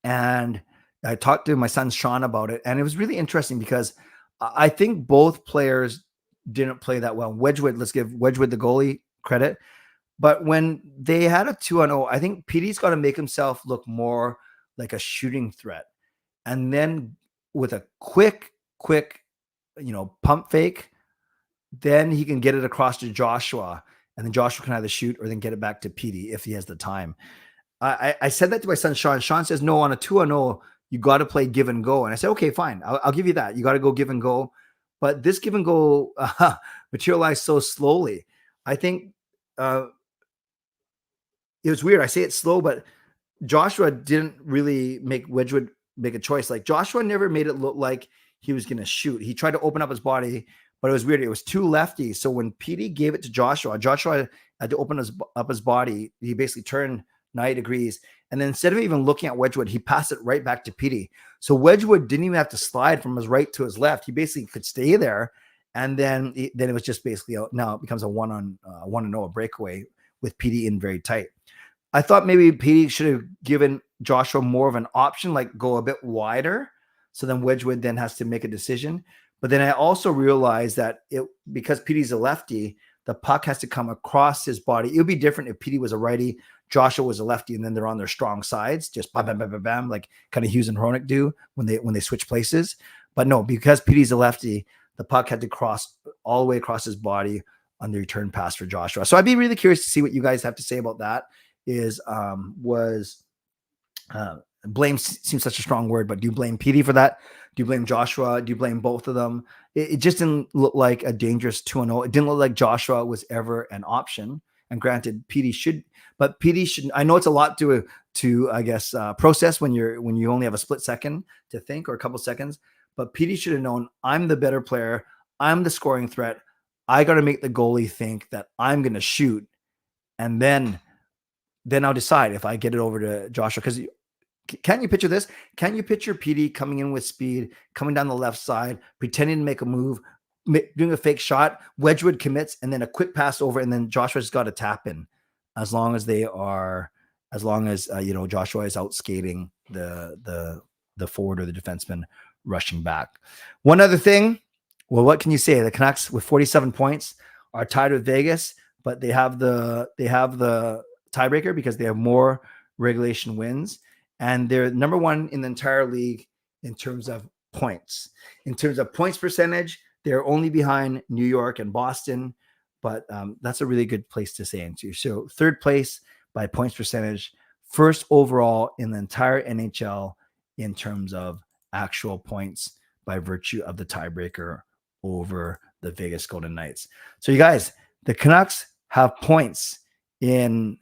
and I talked to my son Sean about it, and it was really interesting because I think both players didn't play that well. Wedgwood, let's give Wedgwood the goalie credit. But when they had a 2-on-0, I think PD's got to make himself look more like a shooting threat. And then with a quick, pump fake, then he can get it across to Joshua, and then Joshua can either shoot or then get it back to PD if he has the time. I said that to my son Sean. Sean says, no, on a 2-on-0, you got to play give and go. And I said, okay, fine. I'll give you that. You got to go give and go. But this give and go materialized so slowly. I think it was weird. I say it's slow, but Joshua didn't really make Wedgwood make a choice. Like Joshua never made it look like he was going to shoot. He tried to open up his body, but it was weird. It was two lefties. So when Petey gave it to Joshua, Joshua had to open up his body. He basically turned 90 degrees. And then instead of even looking at Wedgwood, he passed it right back to Petey. So Wedgwood didn't even have to slide from his right to his left. He basically could stay there. And then it was just basically now it becomes a 1-0 breakaway with Petey in very tight. I thought maybe Petey should have given Joshua more of an option, like go a bit wider. So then Wedgwood then has to make a decision. But then I also realized that because Petey's a lefty, the puck has to come across his body. It would be different if Petey was a righty, Joshua was a lefty, and then they're on their strong sides, just bam, bam, bam, bam, bam, like kind of Hughes and Hronek do when they switch places. But no, because Petey's a lefty, the puck had to cross all the way across his body on the return pass for Joshua. So I'd be really curious to see what you guys have to say about that. Blame seems such a strong word, but do you blame Petey for that? Do you blame Joshua? Do you blame both of them? It just didn't look like a dangerous 2-0. It didn't look like Joshua was ever an option. And granted, Petey should. I know it's a lot to I guess process when you only have a split second to think or a couple seconds. But Petey should have known, I'm the better player. I'm the scoring threat. I got to make the goalie think that I'm going to shoot, and then I'll decide if I get it over to Joshua. Because can't you picture this? Can you picture Petey coming in with speed, coming down the left side, pretending to make a move, doing a fake shot, Wedgwood commits, and then a quick pass over, and then Joshua's got to tap in. As long as Joshua is out skating the forward or the defenseman rushing back. One other thing, well, what can you say? The Canucks with 47 points are tied with Vegas, but they have the tiebreaker because they have more regulation wins, and they're number one in the entire league in terms of points. In terms of points percentage, they're only behind New York and Boston, but that's a really good place to stay into. So third place by points percentage, first overall in the entire NHL in terms of actual points by virtue of the tiebreaker over the Vegas Golden Knights. So you guys, the Canucks have points in,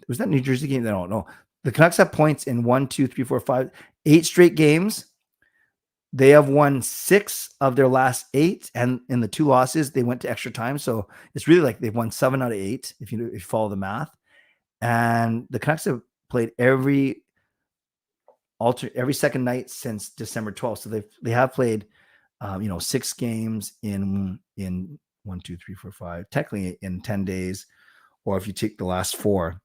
was that New Jersey game? I don't know. The Canucks have points in 8 straight games. They have won 6 of their last 8, and in the 2 losses, they went to extra time. So it's really like they've won 7 out of 8 if you follow the math. And the Canucks have played every second night since December 12th. So they have played 6 games in 1, 2, 3, 4, 5, technically in 10 days, or if you take the last 4,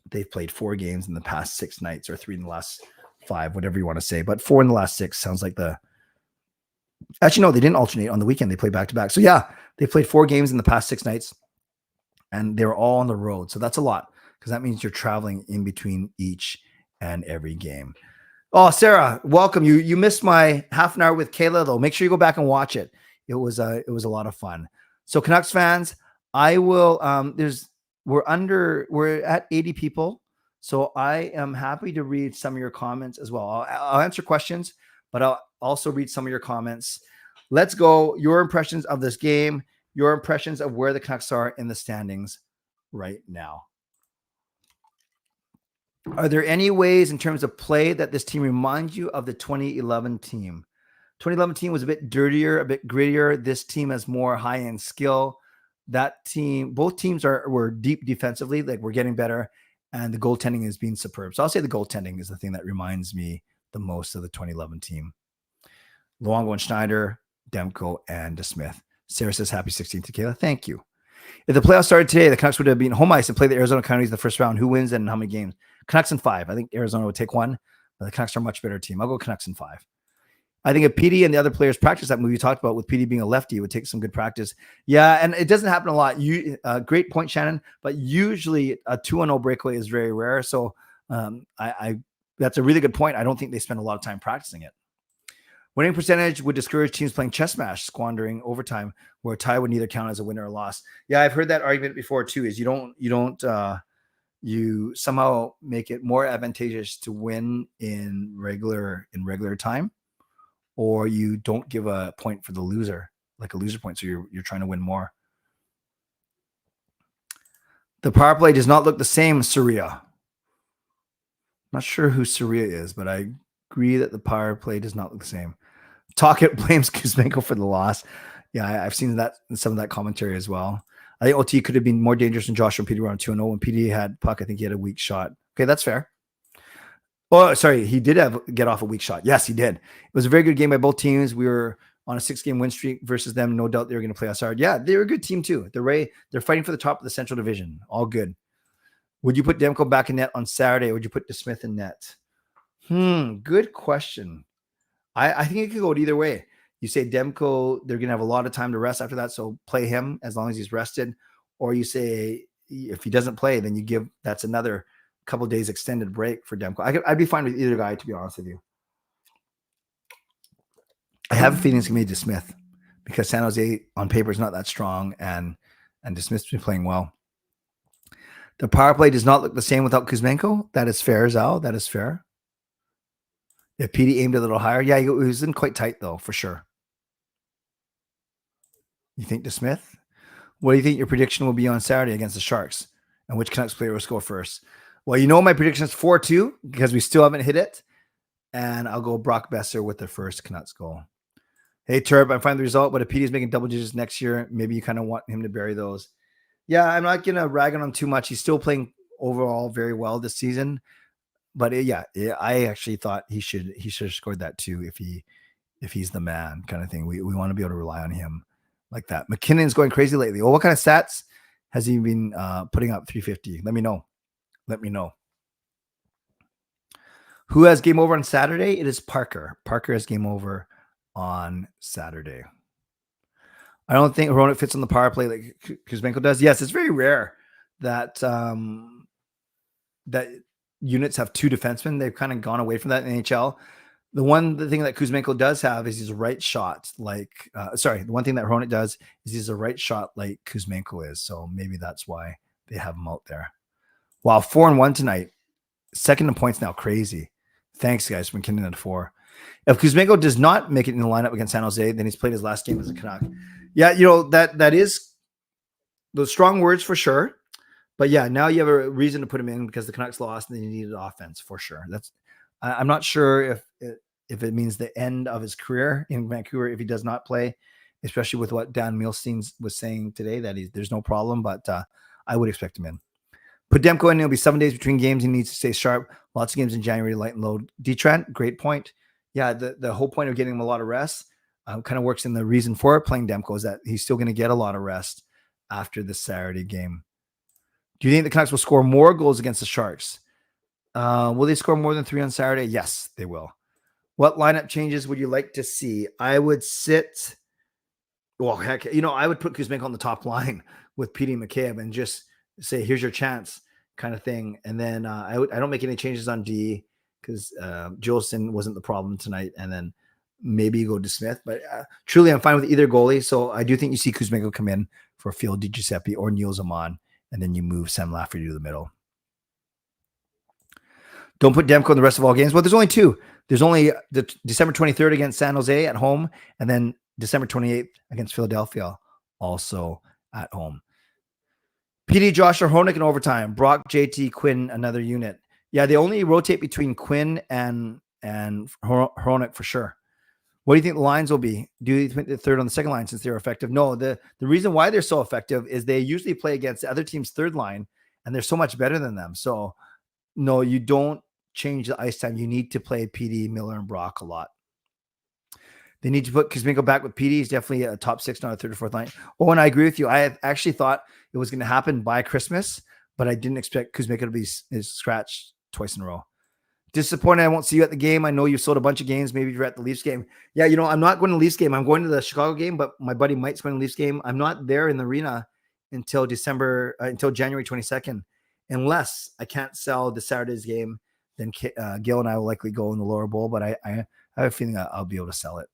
they've played 4 games in the past 6 nights, or 3 in the last 5, whatever you want to say. But 4 in the last 6 sounds like actually, no, they didn't alternate on the weekend. They played back to back. So yeah, they played 4 games in the past 6 nights, and they're all on the road. So that's a lot, because that means you're traveling in between each and every game. Oh, Sarah, welcome. You missed my half an hour with Kayla, though. Make sure you go back and watch it. It was a lot of fun. So Canucks fans, I will, we're at 80 people. So I am happy to read some of your comments as well. I'll answer questions, but I'll also read some of your comments. Let's go. Your impressions of this game, your impressions of where the Canucks are in the standings right now. Are there any ways in terms of play that this team reminds you of the 2011 team? 2011 team was a bit dirtier, a bit grittier. This team has more high-end skill. That team, both teams were deep defensively, like we're getting better, and the goaltending has been superb. So I'll say the goaltending is the thing that reminds me the most of the 2011 team. Luongo and Schneider, Demko, and DeSmith. Sarah says, happy 16th to Kayla. Thank you. If the playoffs started today, the Canucks would have been home ice and played the Arizona Coyotes in the first round. Who wins and how many games? Canucks in 5. I think Arizona would take 1, but the Canucks are a much better team. I'll go Canucks in 5. I think if Petey and the other players practice that move you talked about with Petey being a lefty, it would take some good practice. Yeah, and it doesn't happen a lot. Great point, Shannon, but usually a 2-0 breakaway is very rare. So that's a really good point. I don't think they spend a lot of time practicing it. Winning percentage would discourage teams playing chess smash, squandering overtime, where a tie would neither count as a win or a loss. Yeah, I've heard that argument before too. Is you somehow make it more advantageous to win in regular time, or you don't give a point for the loser, like a loser point. So you're trying to win more. The power play does not look the same, Surya. Not sure who Surya is, but I agree that the power play does not look the same. Talkett blames Kuzmenko for the loss. Yeah, I've seen that in some of that commentary as well. I think OT could have been more dangerous than Josh when PD were on 2-0. When PD had puck, I think he had a weak shot. Okay, that's fair. Oh, sorry, he did get off a weak shot. Yes, he did. It was a very good game by both teams. We were on a 6-game win streak versus them. No doubt they were going to play us hard. Yeah, they're a good team too. They're fighting for the top of the Central Division. All good. Would you put Demko back in net on Saturday, or would you put DeSmith in net? Good question. I think it could go either way. You say Demko, they're going to have a lot of time to rest after that, so play him as long as he's rested. Or you say if he doesn't play, then that's another couple days extended break for Demko. I'd be fine with either guy, to be honest with you. I have a feeling it's going to be DeSmith because San Jose on paper is not that strong, and DeSmith's been playing well. The power play does not look the same without Kuzmenko. That is fair, Zal. That is fair. If PD aimed a little higher, yeah, he was in quite tight though, for sure. You think DeSmith? What do you think your prediction will be on Saturday against the Sharks? And which Canucks player will score first? Well, you know my prediction is 4-2 because we still haven't hit it. And I'll go Brock Besser with the first Canucks goal. Hey, Turb, I'm fine with the result, but if PD is making double digits next year, maybe you kind of want him to bury those. Yeah, I'm not going to rag on him too much. He's still playing overall very well this season. But I actually thought he should have scored that too if he's the man kind of thing. We want to be able to rely on him like that. McKinnon's going crazy lately. Oh, what kind of stats has he been putting up? 350. Let me know. Who has game over on Saturday? It is Parker. Parker has game over on Saturday. I don't think Hronek fits on the power play like Kuzmenko does. Yes, it's very rare that that units have two defensemen. They've kind of gone away from that in the NHL. The thing that Kuzmenko does have is his right shot. The one thing that Hronek does is he's a right shot like Kuzmenko is. So maybe that's why they have him out there. Wow, 4-1 tonight. Second in points now. Crazy. Thanks, guys, for McKinnon at 4. If Kuzmenko does not make it in the lineup against San Jose, then he's played his last game as a Canuck. Yeah, that is those strong words for sure. But yeah, now you have a reason to put him in because the Canucks lost and they needed offense for sure. I'm not sure if it means the end of his career in Vancouver if he does not play, especially with what Dan Milstein was saying today that there's no problem. But I would expect him in. Put Demko in. It'll be 7 days between games. He needs to stay sharp. Lots of games in January, light and load. D-Trent, great point. Yeah, the whole point of getting him a lot of rest kind of works in the reason for playing Demko is that he's still going to get a lot of rest after the Saturday game. Do you think the Canucks will score more goals against the Sharks? Will they score more than 3 on Saturday? Yes, they will. What lineup changes would you like to see? I would I would put Kuzmenko on the top line with Petey McCabe and just say, here's your chance kind of thing. And then I don't make any changes on D because Jolson wasn't the problem tonight. And then maybe go to Smith. But truly, I'm fine with either goalie. So I do think you see Kuzmenko come in for Phil DiGiuseppe or Neil Zaman, and then you move Sam Lafferty to the middle. Don't put Demko in the rest of all games. Well, there's only 2. There's only the December 23rd against San Jose at home, and then December 28th against Philadelphia, also at home. PD, Josh, or Hronek in overtime. Brock, JT, Quinn, another unit. Yeah, they only rotate between Quinn and Hronek for sure. What do you think the lines will be? Do you think the third on the second line since they're effective? No, the reason why they're so effective is they usually play against the other team's third line, and they're so much better than them. So, no, you don't change the ice time. You need to play PD, Miller, and Brock a lot. They need to put Kuzmenko back with PD. He's definitely a top 6, not a third or fourth line. Oh, and I agree with you. I actually thought it was going to happen by Christmas, but I didn't expect Kuzmenko to be scratched twice in a row. Disappointed I won't see you at the game. I know you sold a bunch of games. Maybe you're at the Leafs game. Yeah, I'm not going to the Leafs game. I'm going to the Chicago game, but my buddy Mike's going to the Leafs game. I'm not there in the arena until January 22nd. Unless I can't sell the Saturday's game, then Gil and I will likely go in the lower bowl, but I have a feeling I'll be able to sell it.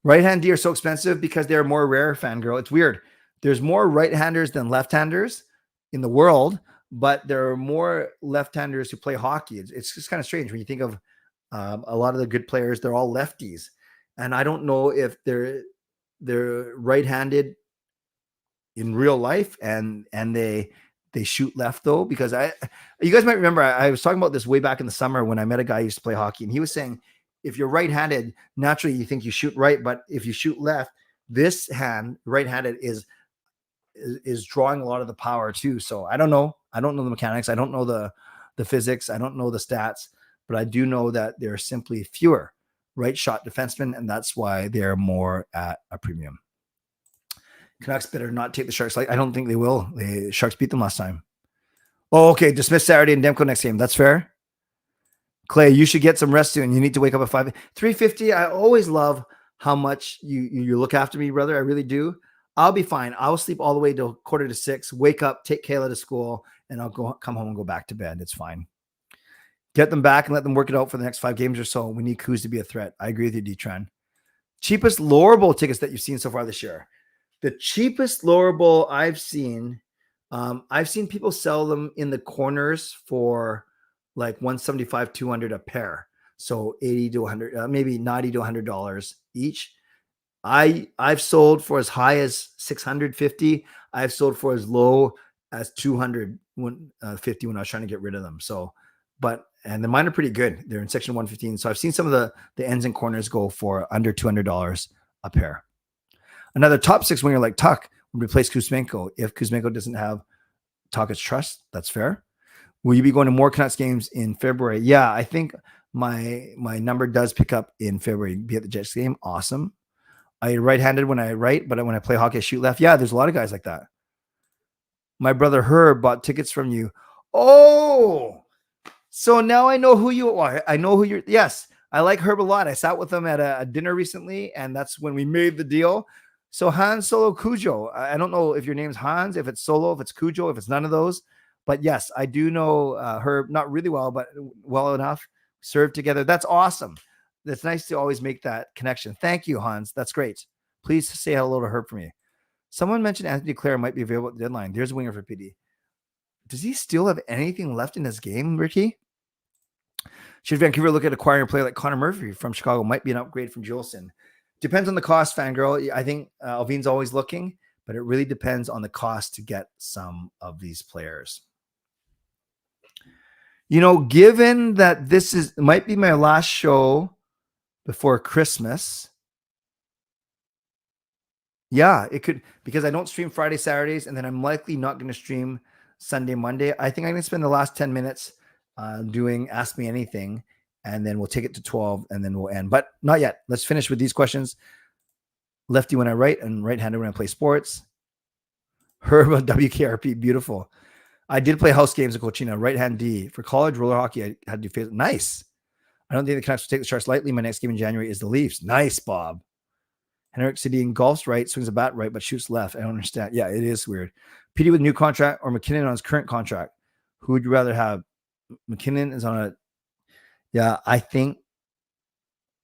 Right-hand D are so expensive because they're more rare, fangirl. It's weird. There's more right-handers than left-handers in the world, but there are more left-handers who play hockey. It's just kind of strange when you think of a lot of the good players. They're all lefties, and I don't know if they're right-handed in real life and they shoot left though. Because you guys might remember I was talking about this way back in the summer when I met a guy who used to play hockey, and he was saying if you're right-handed, naturally you think you shoot right, but if you shoot left, this hand, right-handed, is drawing a lot of the power too. So I don't know the mechanics. I don't know the physics. I don't know the stats, but I do know that there are simply fewer right shot defensemen, and that's why they're more at a premium. Canucks better not take the Sharks. I don't think they will. The Sharks beat them last time. Oh, okay. Dismiss Saturday and Demko next game. That's fair. Clay, you should get some rest soon. You need to wake up at 3:50. I always love how much you look after me, brother. I really do. I'll be fine. I'll sleep all the way till 5:45, wake up, take Kayla to school, and I'll come home and go back to bed. It's fine. Get them back and let them work it out for the next 5 games or so. We need Kuz to be a threat. I agree with you, D-Tran. Cheapest lower bowl tickets that you've seen so far this year. The cheapest lower bowl I've seen people sell them in the corners for like $175, $200 a pair. So $80 to $100, maybe $90 to $100 each. I've sold for as high as $650. I've sold for as low as $250 when I was trying to get rid of them. So, and the mine are pretty good. They're in section 115. So I've seen some of the ends and corners go for under $200 a pair. Another top 6 winger like Tuck would replace Kuzmenko. If Kuzmenko doesn't have Tuck's trust, that's fair. Will you be going to more Canucks games in February? Yeah, I think my number does pick up in February. Be at the Jets game. Awesome. I right-handed when I write, but when I play hockey, I shoot left. Yeah, there's a lot of guys like that. My brother Herb bought tickets from you. Oh, so now I know who you are. I know who you're. Yes, I like Herb a lot. I sat with him at a dinner recently, and that's when we made the deal. So Hans Solo Cujo. I don't know if your name's Hans, if it's Solo, if it's Cujo, if it's none of those. But yes, I do know Herb, not really well, but well enough. Served together. That's awesome. That's nice to always make that connection. Thank you, Hans. That's great. Please say hello to Herb for me. Someone mentioned Anthony Clare might be available at the deadline. There's a winger for PD. Does he still have anything left in his game, Ricky? Should Vancouver look at acquiring a player like Connor Murphy from Chicago? Might be an upgrade from Juleson. Depends on the cost, Fangirl. I think Alvin's always looking, but it really depends on the cost to get some of these players. You know, given that this might be my last show before Christmas. Yeah, it could, because I don't stream Friday, Saturdays, and then I'm likely not going to stream Sunday, Monday. I think I'm going to spend the last 10 minutes doing Ask Me Anything, and then we'll take it to 12, and then we'll end. But not yet. Let's finish with these questions. Lefty when I write, and right-handed when I play sports. Herb on WKRP, beautiful. I did play house games at Cochina, right-hand D. For college roller hockey, I had to do nice. I don't think the Canucks will take the Sharks lightly. My next game in January is the Leafs. Nice, Bob. Henrik Sedin golfs right, swings a bat right, but shoots left. I don't understand. Yeah, it is weird. PD with new contract or McKinnon on his current contract? Who would you rather have? McKinnon is on a... Yeah, I think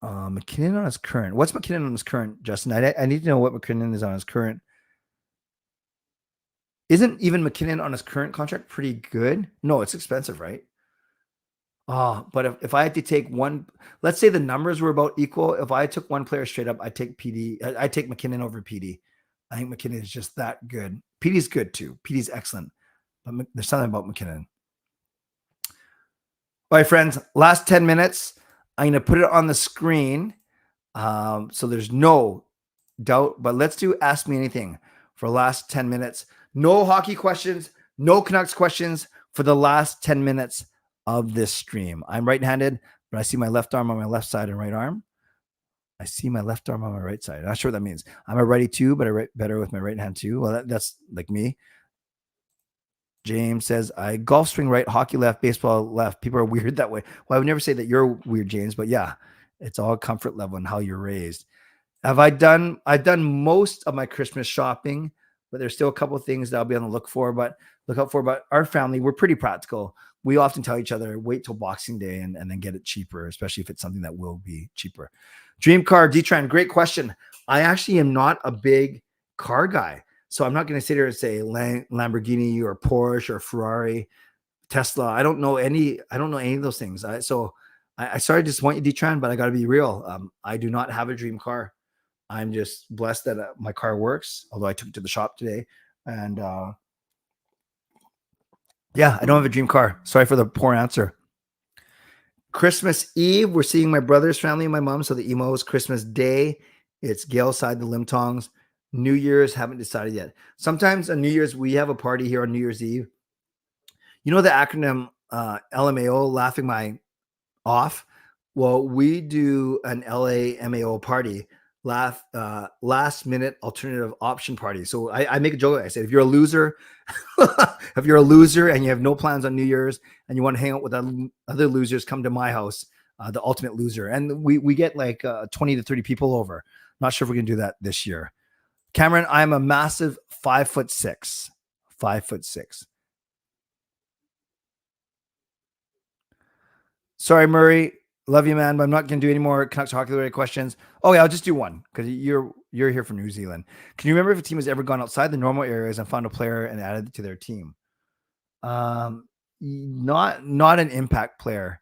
McKinnon on his current. What's McKinnon on his current, Justin? I need to know what McKinnon is on his current. Isn't even McKinnon on his current contract pretty good? No, it's expensive, right? But if I had to take one, let's say the numbers were about equal. If I took one player straight up, I take PD. I take McKinnon over PD. I think McKinnon is just that good. PD's good too. PD's excellent, but there's something about McKinnon. All right, friends, last 10 minutes. I'm going to put it on the screen. So there's no doubt, but let's do Ask Me Anything for the last 10 minutes. No hockey questions, no Canucks questions for the last 10 minutes of this stream. I'm right-handed, but I see my left arm on my left side and right arm. I see my left arm on my right side. Not sure what that means. I'm a righty too, but I write better with my right hand too. Well, that's like me. James says, I golf swing right, hockey left, baseball left. People are weird that way. Well, I would never say that you're weird, James, but yeah, it's all comfort level and how you're raised. I've done most of my Christmas shopping, but there's still a couple of things that I'll be on the look out for. But our family, we're pretty practical. We often tell each other, wait till Boxing Day and then get it cheaper, especially if it's something that will be cheaper. Dream car, D-Tran, great question. I actually am not a big car guy. So I'm not going to sit here and say Lamborghini or Porsche or Ferrari, Tesla. I don't know any of those things. I sorry to disappoint you, D-Tran, but I got to be real. I do not have a dream car. I'm just blessed that my car works, although I took it to the shop today. And yeah, I don't have a dream car. Sorry for the poor answer. Christmas Eve, we're seeing my brother's family and my mom. So the emos. Christmas Day, it's Gail's side, the Limtongs. New Year's, haven't decided yet. Sometimes on New Year's, we have a party here on New Year's Eve. You know the acronym LMAO, laughing my off? Well, we do an LAMAO party, last minute alternative option party. So I make a joke. I said, if you're a loser, if you're a loser and you have no plans on New Year's and you want to hang out with other losers, come to my house, the ultimate loser. And we get like 20 to 30 people over. Not sure if we can do that this year. Cameron, I'm a massive 5'6", 5'6". Sorry, Murray. Love you, man, but I'm not going to do any more Canucks hockey related questions. Oh yeah, I'll just do one because you're here from New Zealand. Can you remember if a team has ever gone outside the normal areas and found a player and added it to their team? Not an impact player.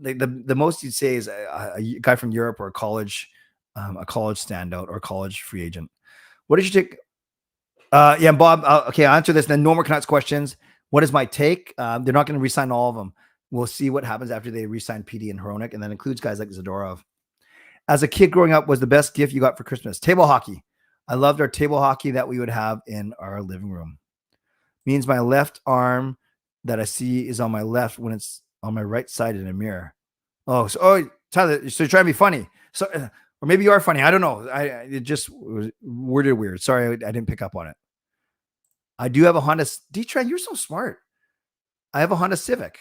The most you'd say is a guy from Europe or a college standout or a college free agent. What did you take? Yeah, Bob. Okay, I'll answer this. Then no more Canucks questions. What is my take? They're not going to re-sign all of them. We'll see what happens after they re-sign PD and Hronik, and that includes guys like Zadorov. As a kid growing up, was the best gift you got for Christmas? Table hockey. I loved our table hockey that we would have in our living room. Means my left arm that I see is on my left when it's on my right side in a mirror. Oh, Tyler, so you're trying to be funny. So, or maybe you are funny. I don't know. It just was worded weird. Sorry, I didn't pick up on it. I do have a Honda. D-Trend, you're so smart. I have a Honda Civic.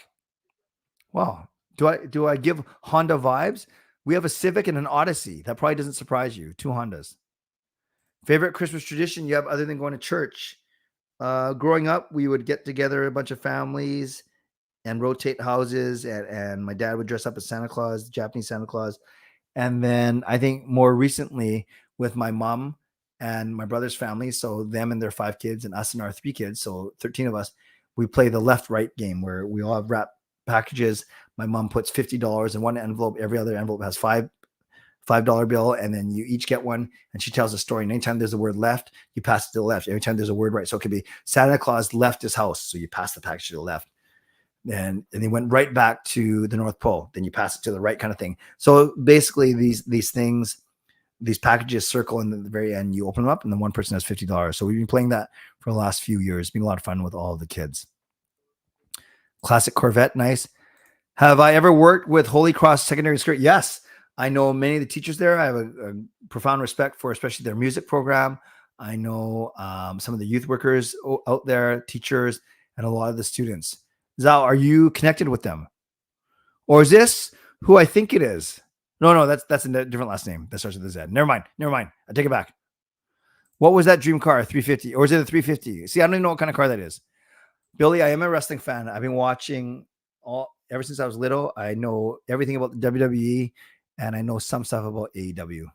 Wow. Do I give Honda vibes? We have a Civic and an Odyssey. That probably doesn't surprise you. 2 Hondas. Favorite Christmas tradition you have other than going to church? Growing up, we would get together a bunch of families and rotate houses, and my dad would dress up as Santa Claus, Japanese Santa Claus. And then I think more recently with my mom and my brother's family, so them and their 5 kids and us and our 3 kids, so 13 of us, we play the left-right game where we all have wrap packages. My mom puts $50 in one envelope. Every other envelope has $5 bill, and then you each get one. And she tells a story. And anytime there's a word left, you pass it to the left. Every time there's a word right, so it could be Santa Claus left his house, so you pass the package to the left. And they went right back to the North Pole. Then you pass it to the right, kind of thing. So basically, these things, these packages circle, and at the very end, you open them up, and then one person has $50. So we've been playing that for the last few years. It's been a lot of fun with all of the kids. Classic Corvette, nice. Have I ever worked with Holy Cross Secondary School? Yes. I know many of the teachers there. I have a profound respect for especially their music program. I know some of the youth workers out there, teachers, and a lot of the students. Zal, are you connected with them? Or is this who I think it is? No, that's a different last name that starts with a Z. Never mind. I take it back. What was that dream car? 350? Or is it a 350? See, I don't even know what kind of car that is. Billy, I am a wrestling fan. I've been watching ever since I was little. I know everything about the WWE, and I know some stuff about AEW.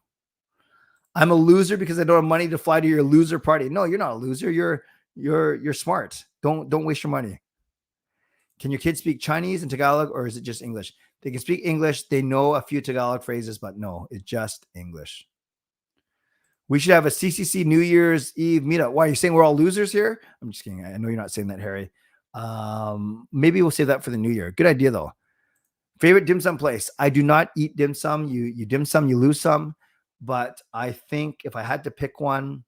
I'm a loser because I don't have money to fly to your loser party. No, you're not a loser. You're smart. Don't waste your money. Can your kids speak Chinese and Tagalog, or is it just English? They can speak English. They know a few Tagalog phrases, but no, it's just English. We should have a CCC New Year's Eve meetup. Why are you saying we're all losers here? I'm just kidding. I know you're not saying that, Harry. Maybe we'll save that for the new year. Good idea, though. Favorite dim sum place? I do not eat dim sum. You dim sum, you lose some. But I think if I had to pick one,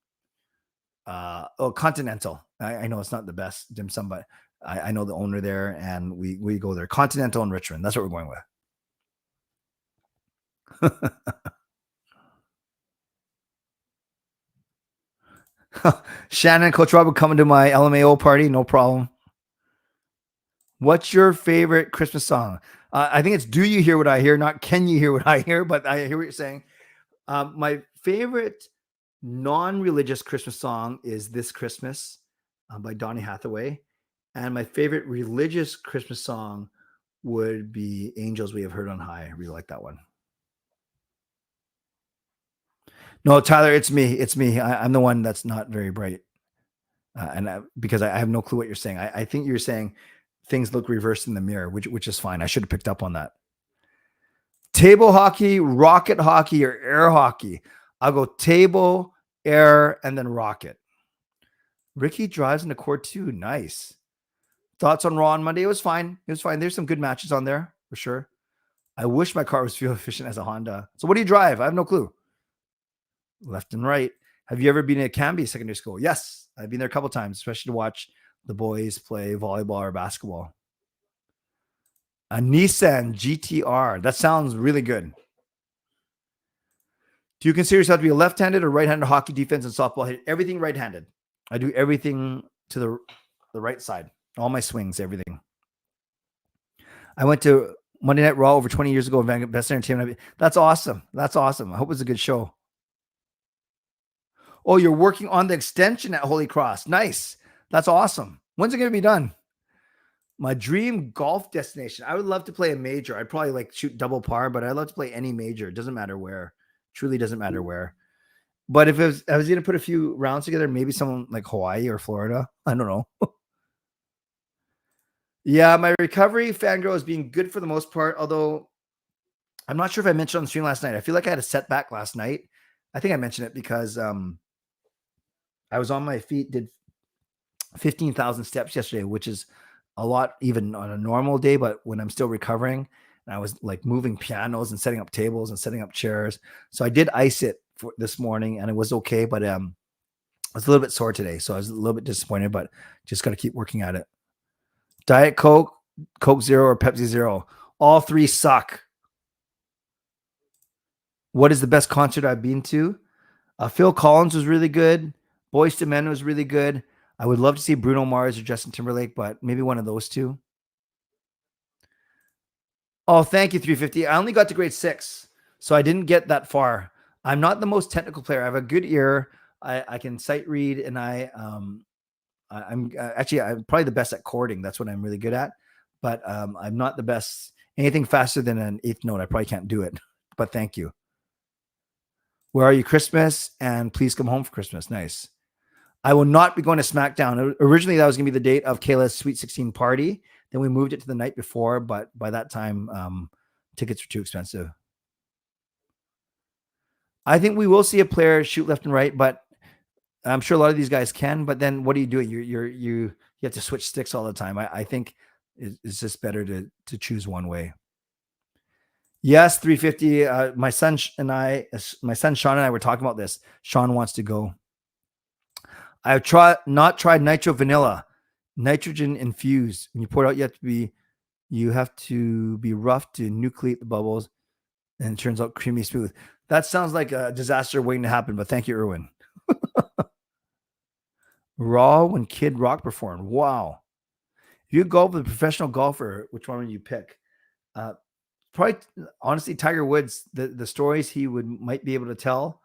Continental. I know it's not the best dim sum, but I know the owner there, and we go there. Continental in Richmond. That's what we're going with. Shannon, Coach Rob coming to my LMAO party. No problem. What's your favorite Christmas song? I think it's Do You Hear What I Hear? Not Can You Hear What I Hear? But I hear what you're saying. My favorite non-religious Christmas song is This Christmas by Donny Hathaway. And my favorite religious Christmas song would be Angels We Have Heard on High. I really like that one. No, Tyler, it's me. I'm the one that's not very bright. Because I have no clue what you're saying. I think you're saying things look reversed in the mirror, which is fine. I should have picked up on that. Table hockey, rocket hockey, or air hockey? I'll go table, air, and then rocket. Ricky drives into court 2. Nice. Thoughts on Raw on Monday? It was fine. There's some good matches on there. for sure. I wish my car was fuel efficient as a Honda. So what do you drive? I have no clue. Left and right. Have you ever been at Canby Secondary School? Yes, I've been there a couple times, especially to watch the boys play volleyball or basketball. A Nissan GTR. That sounds really good. Do you consider yourself to be a left-handed or right-handed hockey defense and softball hit? Everything right-handed. I do everything to the right side. All my swings, everything. I went to Monday Night Raw over 20 years ago in Vancouver. Best entertainment. That's awesome. That's awesome. I hope it's a good show. Oh, you're working on the extension at Holy Cross. Nice. That's awesome. When's it going to be done? My dream golf destination. I would love to play a major. I'd probably like shoot double par, but I'd love to play any major. It doesn't matter where. Truly doesn't matter where. But if I was going to put a few rounds together, maybe someone like Hawaii or Florida. I don't know. Yeah, my recovery, Fangirl, is being good for the most part, although I'm not sure if I mentioned on the stream last night. I feel like I had a setback last night. I think I mentioned it because I was on my feet, did 15,000 steps yesterday, which is a lot even on a normal day, but when I'm still recovering, and I was like moving pianos and setting up tables and setting up chairs. So I did ice it for this morning and it was okay, but I was a little bit sore today. So I was a little bit disappointed, but just got to keep working at it. Diet Coke, Coke Zero, or Pepsi Zero. All three suck. What is the best concert I've been to? Phil Collins was really good. Boyz II Men was really good. I would love to see Bruno Mars or Justin Timberlake, but maybe one of those two. Oh, thank you, 350. I only got to grade 6, so I didn't get that far. I'm not the most technical player. I have a good ear. I can sight read, and I'm probably the best at chording. That's what I'm really good at. But I'm not the best. Anything faster than an eighth note, I probably can't do it. But thank you. Where are you, Christmas? And please come home for Christmas. Nice. I will not be going to SmackDown. Originally, that was going to be the date of KAYLA'S Sweet 16 party. Then we moved it to the night before, but by that time, tickets were too expensive. I think we will see a player shoot left and right, but I'm sure a lot of these guys can. But then, what are you doing? You have to switch sticks all the time. I think it's just better to choose one way. Yes, 350. My son Sean and I were talking about this. Sean wants to go. I've not tried nitro vanilla, nitrogen infused. When you pour it out, you have to be rough to nucleate the bubbles, and it turns out creamy smooth. That sounds like a disaster waiting to happen, but thank you, Erwin. Raw when Kid Rock performed. Wow. If you golf with a professional golfer, which one would you pick? Probably, honestly, Tiger Woods. The stories he might be able to tell.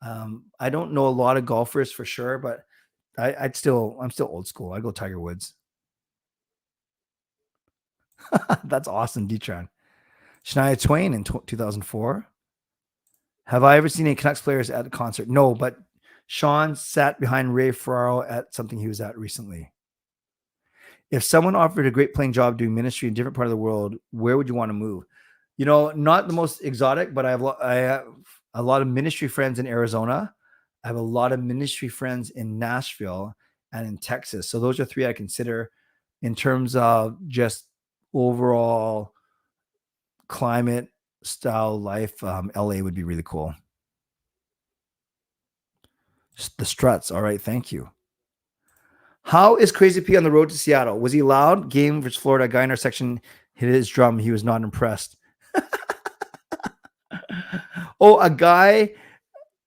I don't know a lot of golfers for sure, but I'm still old school. I go Tiger Woods. That's awesome, Detron. Shania Twain in 2004. Have I ever seen any Canucks players at a concert? No, but Sean sat behind Ray Ferraro at something he was at recently. If someone offered a great paying job doing ministry in a different part of the world, where would you want to move? You know, not the most exotic, but I have a lot of ministry friends in Arizona. I have a lot of ministry friends in Nashville and in Texas. So those are 3 I consider in terms of just overall climate, style, life. LA would be really cool. The Struts. All right. Thank you. How is Crazy P on the road to Seattle? Was he loud? Game versus Florida. A guy in our section hit his drum. He was not impressed. Oh, a guy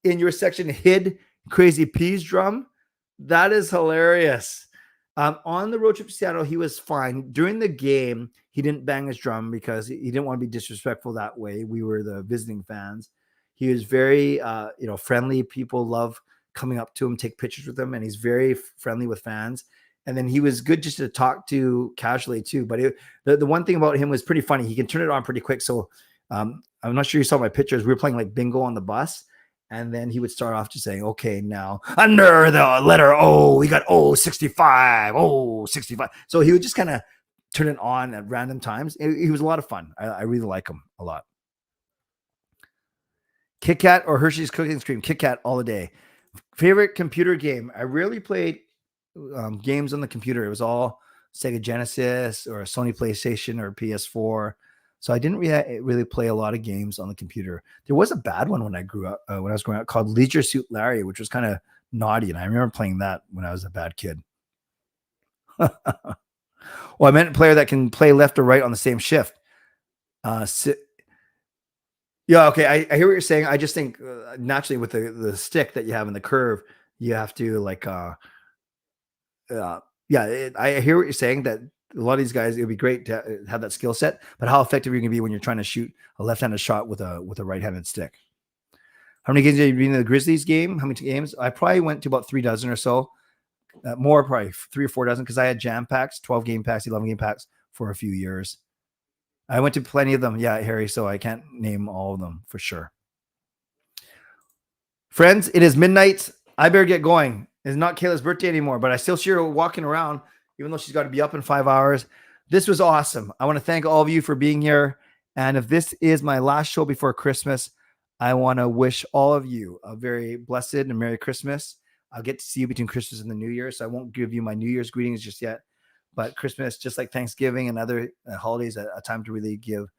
in your section hid Crazy P's drum. That is hilarious. On the road trip to Seattle, he was fine. During the game, he didn't bang his drum because he didn't want to be disrespectful that way. We were the visiting fans. He was very, friendly. People love coming up to him, take pictures with him, and he's very friendly with fans. And then he was good just to talk to casually too. But the one thing about him was pretty funny. He can turn it on pretty quick. So I'm not sure you saw my pictures. We were playing like bingo on the bus. And then he would start off just saying, okay, now under the letter O, we got O65, 65. So he would just kind of turn it on at random times. He was a lot of fun. I really like him a lot. Kit Kat or Hershey's Cookies Cream? Kit Kat all the day. Favorite computer game? I rarely played games on the computer. It was all Sega Genesis or a Sony PlayStation or PS4. So I didn't really play a lot of games on the computer. There was a bad one when I grew up, when I was growing up, called Leisure Suit Larry, which was kind of naughty. And I remember playing that when I was a bad kid. Well, I meant a player that can play left or right on the same shift. Yeah, okay. I hear what you're saying. I just think naturally with the stick that you have in the curve, you have to like, I hear what you're saying, that a lot of these guys, it would be great to have that skill set, but how effective are you going to be when you're trying to shoot a left-handed shot with a right-handed stick? How many games have you been in the Grizzlies game? How many games? I probably went to about 3 dozen or so. More, probably 3 or 4 dozen, because I had jam packs, 12 game packs, 11 game packs for a few years. I went to plenty of them. Yeah, Harry, so I can't name all of them for sure. Friends, it is midnight. I better get going. It's not KAYLA'S birthday anymore, but I still see her walking around, even though she's got to be up in 5 hours. This was awesome. I want to thank all of you for being here. And if this is my last show before Christmas, I want to wish all of you a very blessed and Merry Christmas. I'll get to see you between Christmas and the New Year, so I won't give you my New Year's greetings just yet. But Christmas, just like Thanksgiving and other holidays, a time to really give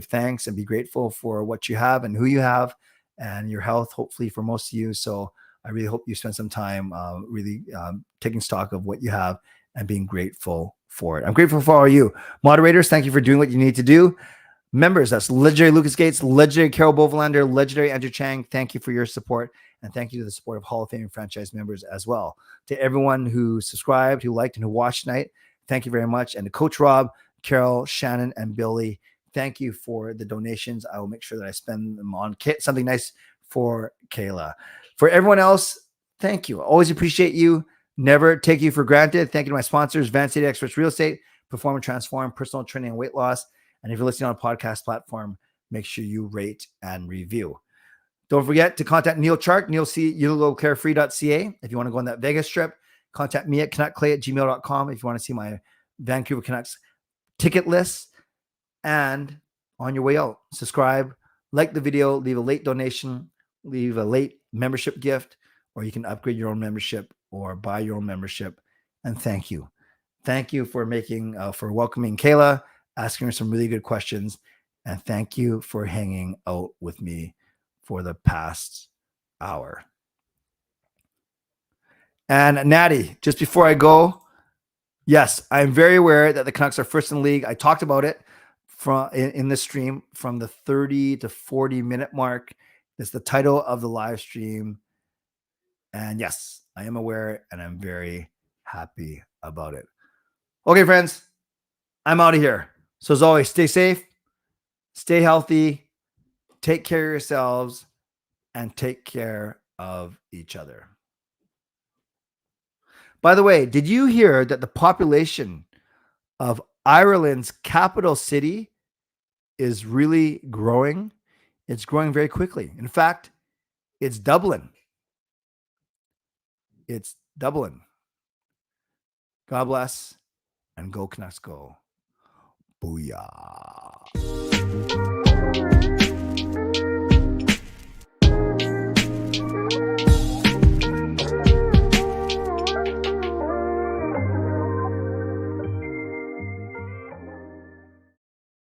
thanks and be grateful for what you have and who you have and your health, hopefully for most of you. So I really hope you spend some time really taking stock of what you have and being grateful for it. I'm grateful for all of you. Moderators, thank you for doing what you need to do. Members, that's legendary Lucas Gates, legendary Carol Bovelander, legendary Andrew Chang. Thank you for your support. And thank you to the support of Hall of Fame franchise members as well. To everyone who subscribed, who liked, and who watched tonight, thank you very much. And to Coach Rob, Carol, Shannon, and Billy, thank you for the donations. I will make sure that I spend them on something nice for KAYLA. For everyone else, thank you. I always appreciate you. Never take you for granted. Thank you to my sponsors, Van City Experts Real Estate, Perform and Transform, Personal Training and Weight Loss. And if you're listening on a podcast platform, make sure you rate and review. Don't forget to contact Neal Chark, nealcarefree.ca. If you want to go on that Vegas trip, contact me at canuckclay@gmail.com if you want to see my Vancouver Canucks ticket list. And on your way out, subscribe, like the video, leave a late donation, leave a late membership gift, or you can upgrade your own membership or buy your own membership. And thank you. Thank you for for welcoming KAYLA, asking her some really good questions. And thank you for hanging out with me for the past hour. And Natty, just before I go, yes, I'm very aware that the Canucks are first in the league. I talked about it in the stream from the 30 to 40 minute mark. That's the title of the live stream. And yes, I am aware and I'm very happy about it. Okay, friends, I'm out of here. So as always, stay safe, stay healthy, take care of yourselves, and take care of each other. By the way, did you hear that the population of Ireland's capital city is really growing? It's growing very quickly. In fact, it's Dublin. It's Dublin. God bless and go Canucks go. Booyah.